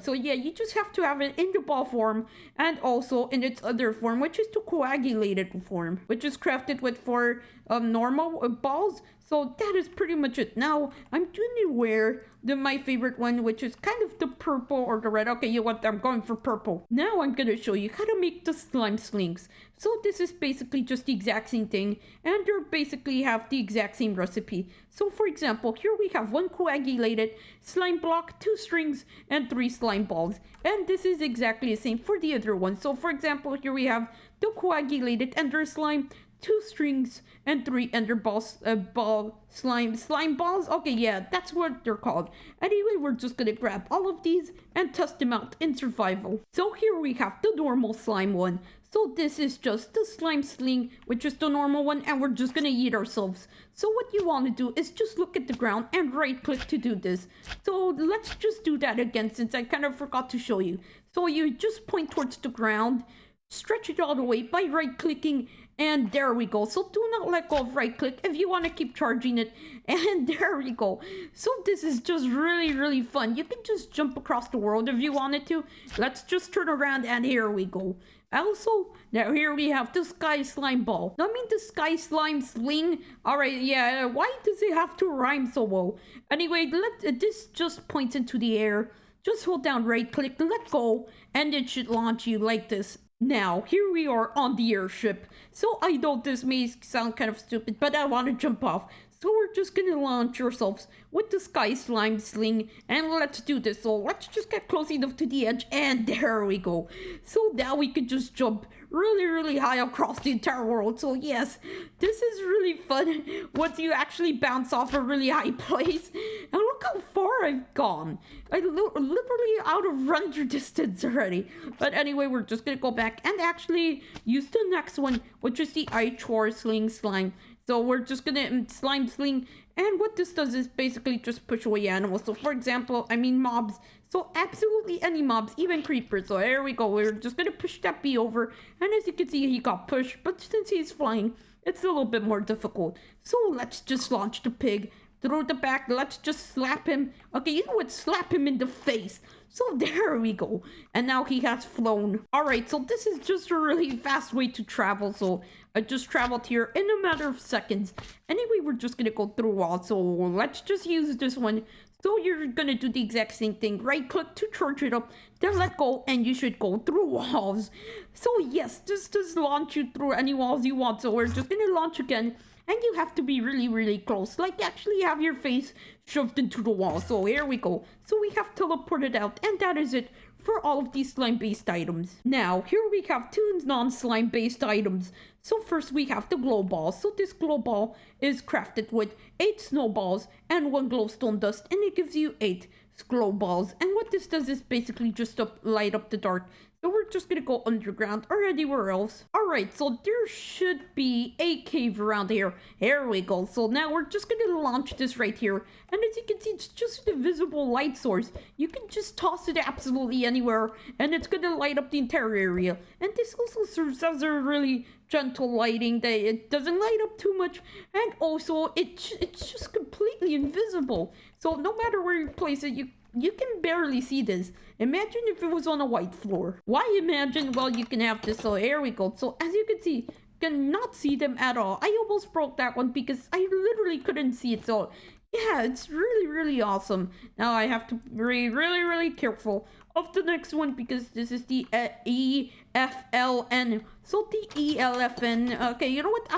So yeah, you just have to have it in the ball form and also in its other form, which is the coagulated form, which is crafted with 4 normal balls. So that is pretty much it. Now I'm going to wear my favorite one, which is kind of the purple or the red. Okay, you know what? I'm going for purple. Now I'm going to show you how to make the slime slings. So this is basically just the exact same thing, and they basically have the exact same recipe. So for example, here we have 1 coagulated slime block, 2 strings, and 3 slime balls. And this is exactly the same for the other one. So for example, here we have the coagulated ender slime, 2 strings, and 3 ender balls, slime balls. Okay, yeah, that's what they're called. Anyway, we're just gonna grab all of these and test them out in survival. So here we have the normal slime one. So this is just the slime sling, which is the normal one, and we're just gonna eat ourselves. So what you want to do is just look at the ground and right click to do this. So let's just do that again, since I kind of forgot to show you. So you just point towards the ground, stretch it all the way by right clicking, and there we go. So do not let go of right click if you want to keep charging it. And there we go. So this is just really, really fun. You can just jump across the world if you wanted to. Let's just turn around, and here we go. Also, now here we have the sky slime ball. I mean the sky slime sling. Alright, yeah, why does it have to rhyme so well? Anyway, this just points into the air. Just hold down right click, let go, and it should launch you like this. Now, here we are on the airship. So I know this may sound kind of stupid, but I want to jump off. So we're just gonna launch ourselves with the sky slime sling, and let's do this. So let's just get close enough to the edge, and there we go. So now we can just jump really, really high across the entire world. So yes, this is really fun once you actually bounce off a really high place. And look how far I've gone. I'm literally out of render distance already. But anyway, we're just gonna go back and actually use the next one, which is the Ichor sling slime. So we're just gonna slime sling, and what this does is basically just push away animals. So for example, mobs. So absolutely any mobs, even creepers. So there we go. We're just gonna push that bee over, and as you can see, he got pushed. But since he's flying, it's a little bit more difficult. So let's just launch the pig through the back. Let's just slap him. Okay, you know what? Slap him in the face. So there we go. And now he has flown. All right, so this is just a really fast way to travel. So I just traveled here in a matter of seconds. Anyway, we're just gonna go through walls. So let's just use this one. So you're gonna do the exact same thing. Right click to charge it up, then let go, and you should go through walls. So yes, just launch you through any walls you want. So we're just gonna launch again. And you have to be really, really close. Like actually have your face shoved into the wall. So here we go. So we have teleported out. And that is it for all of these slime-based items. Now, here we have two non-slime-based items. So first we have the glow ball. So this glow ball is crafted with 8 snowballs and 1 glowstone dust. And it gives you 8 glow balls. And what this does is basically just light up the dark. So we're just gonna go underground or anywhere else. Alright, so there should be a cave around here. Here we go. So now we're just gonna launch this right here. And as you can see, it's just an invisible light source. You can just toss it absolutely anywhere and it's gonna light up the entire area. And this also serves as a really gentle lighting that it doesn't light up too much. And also, it's just completely invisible. So no matter where you place it, you can barely see this. Imagine if it was on a white floor. Why imagine? Well, you can have this. So here we go. So as you can see, you cannot see them at all. I almost broke that one because I literally couldn't see it. So yeah, it's really, really awesome. Now I have to be really, really careful of the next one because this is the EFLN. So the ELFN, okay, you know what?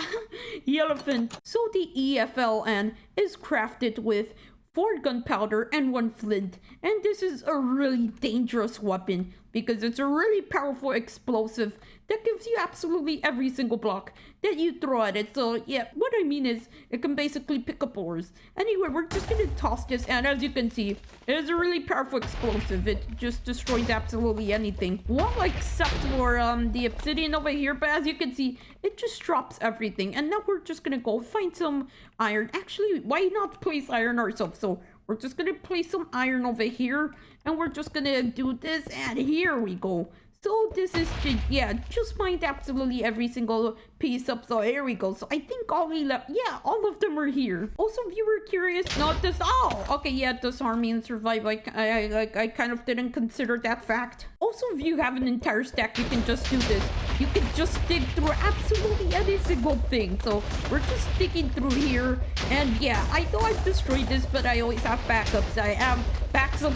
Elephant. So the EFLN is crafted with 4 gunpowder and 1 flint, and this is a really dangerous weapon because it's a really powerful explosive that gives you absolutely every single block that you throw at it. So yeah, what I mean is it can basically pick up ores. Anyway, we're just gonna toss this, and as you can see, it is a really powerful explosive. It just destroys absolutely anything. Well, except for the obsidian over here, but as you can see, it just drops everything. And now we're just gonna go find some iron. Actually, why not place iron ourselves? So we're just gonna place some iron over here, and we're just gonna do this, and here we go. So this is, yeah, just mined absolutely every single piece up. So here we go. So I think all of them are here. Also, if you were curious, not this, oh, okay, yeah, does harm me and survive. I kind of didn't consider that fact. Also, if you have an entire stack, you can just do this. You can just dig through absolutely any single thing. So we're just digging through here. And yeah, I know I've destroyed this, but I always have backups. I have backups.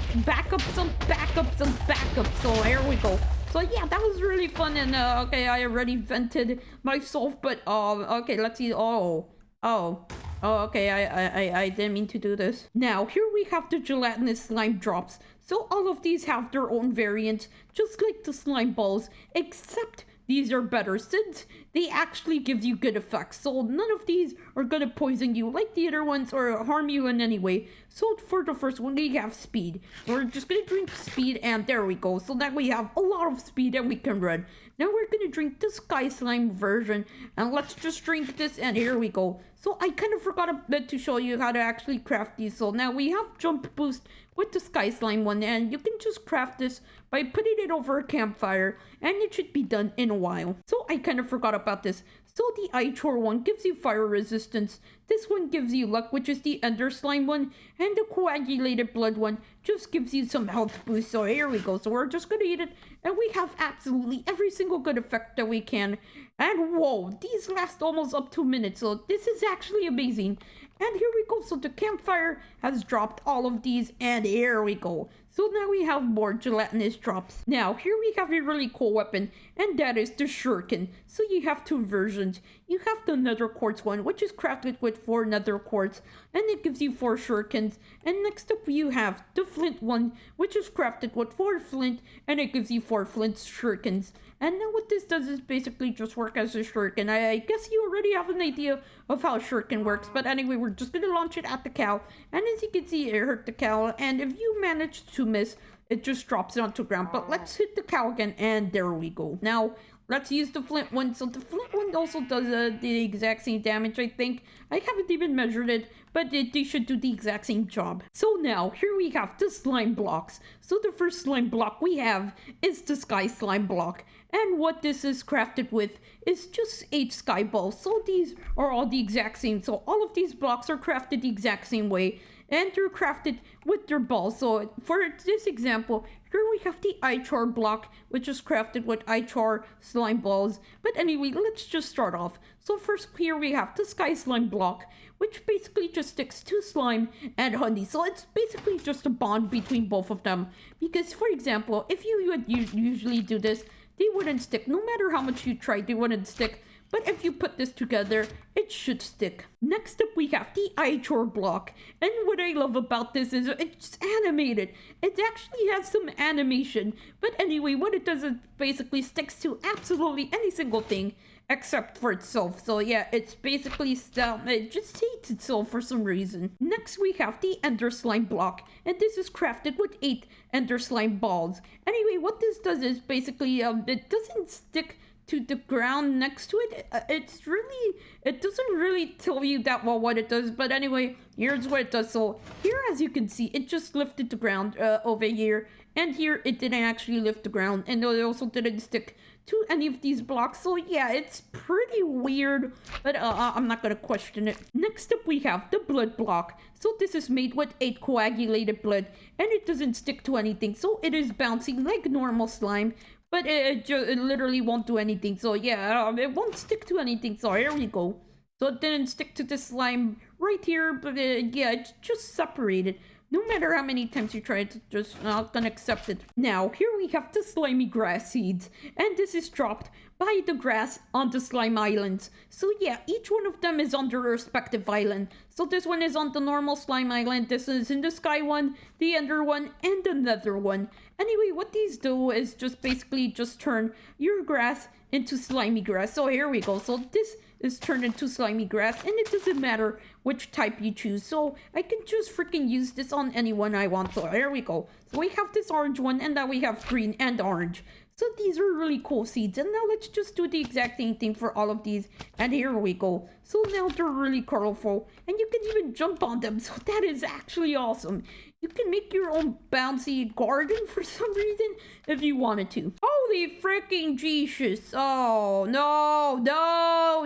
So here we go. So yeah, that was really fun, and okay, I already vented myself, but okay, let's see. Okay, I didn't mean to do this. Now here we have the gelatinous slime drops. So all of these have their own variants, just like the slime balls, except these are better since they actually give you good effects. So none of these are gonna poison you like the other ones or harm you in any way. So for the first one, we have speed. We're just gonna drink speed, and there we go. So now we have a lot of speed and we can run. Now we're gonna drink the sky slime version, and let's just drink this, and here we go. So I kind of forgot a bit to show you how to actually craft these. So now we have jump boost with the sky slime one, and you can just craft this by putting it over a campfire, and it should be done in a while. So I kind of forgot about this. So the ichor one gives you fire resistance. This one gives you luck, which is the ender slime one, and the coagulated blood one just gives you some health boost. So here we go. So we're just gonna eat it, and we have absolutely every single good effect that we can. And whoa, these last almost up 2 minutes, so this is actually amazing. And here we go. So the campfire has dropped all of these, and here we go. So now we have more gelatinous drops. Now here we have a really cool weapon, and that is the shuriken. So you have 2 versions. You have the nether quartz one, which is crafted with 4 nether quartz, and it gives you 4 shurikens. And next up you have the flint one, which is crafted with 4 flint, and it gives you 4 flint shurikens. And now what this does is basically just work as a shuriken. I guess you already have an idea of how a shuriken works, but anyway, we're just gonna launch it at the cow, and as you can see, it hurt the cow, and if you manage to miss, it just drops it onto the ground. But let's hit the cow again, and there we go. Now let's use the flint one. So the flint one also does the exact same damage, I think. I haven't even measured it, but they should do the exact same job. So now, here we have the slime blocks. So the first slime block we have is the sky slime block. And what this is crafted with is just 8 sky balls. So these are all the exact same. So all of these blocks are crafted the exact same way. And they're crafted with their balls. So for this example, here we have the ichor block, which is crafted with ichor slime balls. But anyway, let's just start off. So first here we have the sky slime block, which basically just sticks to slime and honey. So it's basically just a bond between both of them. Because for example, if you would usually do this, they wouldn't stick. No matter how much you try, they wouldn't stick. But if you put this together, it should stick. Next up, we have the ichor block. And what I love about this is it's animated. It actually has some animation. But anyway, what it does is basically sticks to absolutely any single thing except for itself. So yeah, it's basically it just hates itself for some reason. Next, we have the ender slime block. And this is crafted with 8 ender slime balls. Anyway, what this does is basically it doesn't stick to the ground next to it. It doesn't really tell you that well what it does, but anyway, here's what it does. So here, as you can see, it just lifted the ground over here, and here it didn't actually lift the ground, and it also didn't stick to any of these blocks. So yeah, it's pretty weird, but I'm not gonna question it. Next up, we have the blood block. So this is made with 8 coagulated blood, and it doesn't stick to anything, so it is bouncing like normal slime. But it literally won't do anything. So yeah, it won't stick to anything. So here we go. So it didn't stick to the slime right here. But yeah, it's just separated. No matter how many times you try it, just not gonna accept it. Now, here we have the slimy grass seeds. And this is dropped by the grass on the slime islands. So yeah, each one of them is on their respective island. So this one is on the normal slime island. This is in the sky one, the ender one, and the nether one. Anyway, what these do is just basically just turn your grass into slimy grass. So here we go. So this is turned into slimy grass, and it doesn't matter which type you choose. So I can just freaking use this on anyone I want. So here we go. So we have this orange one, and now we have green and orange. So these are really cool seeds. And now let's just do the exact same thing for all of these. And here we go. So now they're really colorful, and you can even jump on them. So that is actually awesome. You can make your own bouncy garden for some reason if you wanted to. Holy freaking Jesus. Oh, no.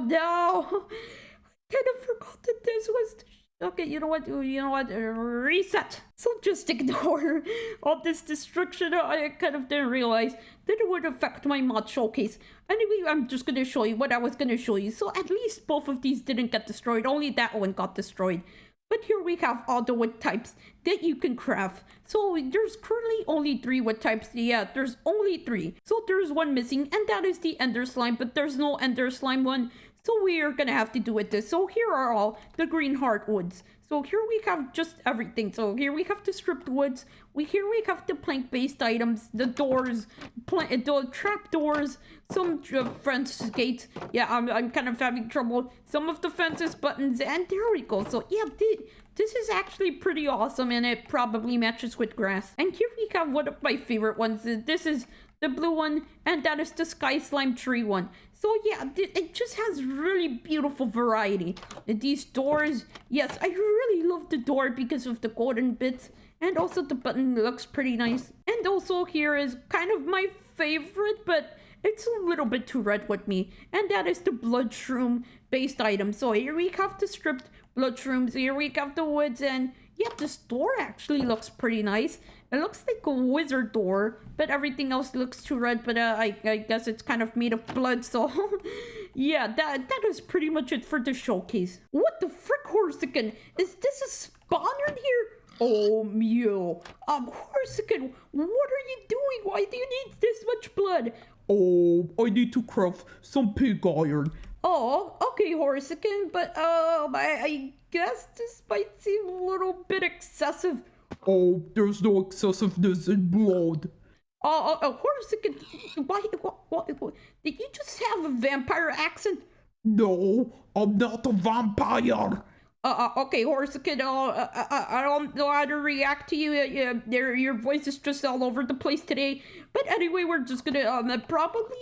I kind of forgot that this was okay, you know what? Reset. So just ignore all this destruction. I kind of didn't realize that it would affect my mod showcase. Anyway, I'm just going to show you what I was going to show you. So at least both of these didn't get destroyed. Only that one got destroyed. But here we have all the wood types that you can craft. So there's currently only 3 wood types. Yeah, there's only 3. So there's one missing, and that is the ender slime. But there's no ender slime one. So we are gonna have to do with this. So here are all the green heartwoods. So here we have just everything. So here we have the stripped woods. Here we have the plank-based items, the doors, the trap doors, some fence gates. Yeah, I'm kind of having trouble. Some of the fences, buttons, and there we go. So yeah, this is actually pretty awesome, and it probably matches with grass. And here we have one of my favorite ones. This is the blue one, and that is the sky slime tree one. So yeah, it just has really beautiful variety. These doors, yes, I really love the door because of the golden bits, and also the button looks pretty nice. And also here is kind of my favorite, but it's a little bit too red with me, and that is the blood shroom based item. So here we have the stripped blood shrooms, here we have the woods, and yeah, this door actually looks pretty nice. It looks like a wizard door, but everything else looks too red, but I guess it's kind of made of blood, so yeah, that is pretty much it for the showcase. What the frick, Horsican? Is this a spawner here? Oh, Mew. Horsican, what are you doing? Why do you need this much blood? Oh, I need to craft some pig iron. Oh, okay, Horsican, but I guess this might seem a little bit excessive. Oh, there's no excessiveness in blood. Horsican, what, did you just have a vampire accent? No, I'm not a vampire. Okay, Horsican, I don't know how to react to you. Your voice is just all over the place today. But anyway, we're just gonna probably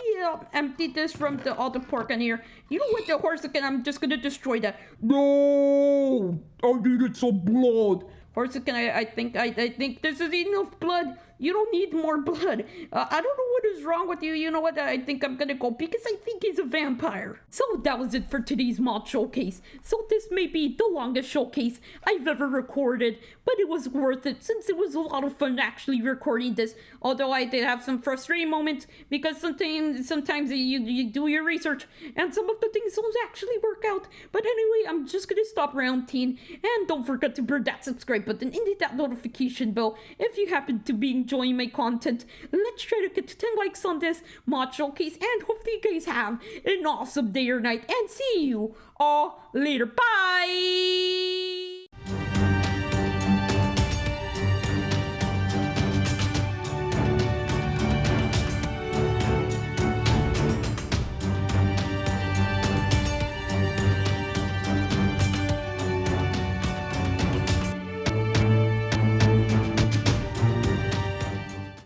empty this from all the pork in here. You know what, the Horsican, I'm just gonna destroy that. No! I needed some blood. Horsican, I think this is enough blood. You don't need more blood. I don't know what is wrong with you. You know what? I think I'm gonna go because I think he's a vampire. So that was it for today's mod showcase. So this may be the longest showcase I've ever recorded, but it was worth it since it was a lot of fun actually recording this. Although I did have some frustrating moments because sometimes you do your research and some of the things don't actually work out. But anyway, I'm just gonna stop ranting, and don't forget to burn that subscribe button and hit that notification bell if you happen to be enjoying my content. Let's try to get to 10 likes on this mod showcase, and hopefully you guys have an awesome day or night, and see you all later. Bye!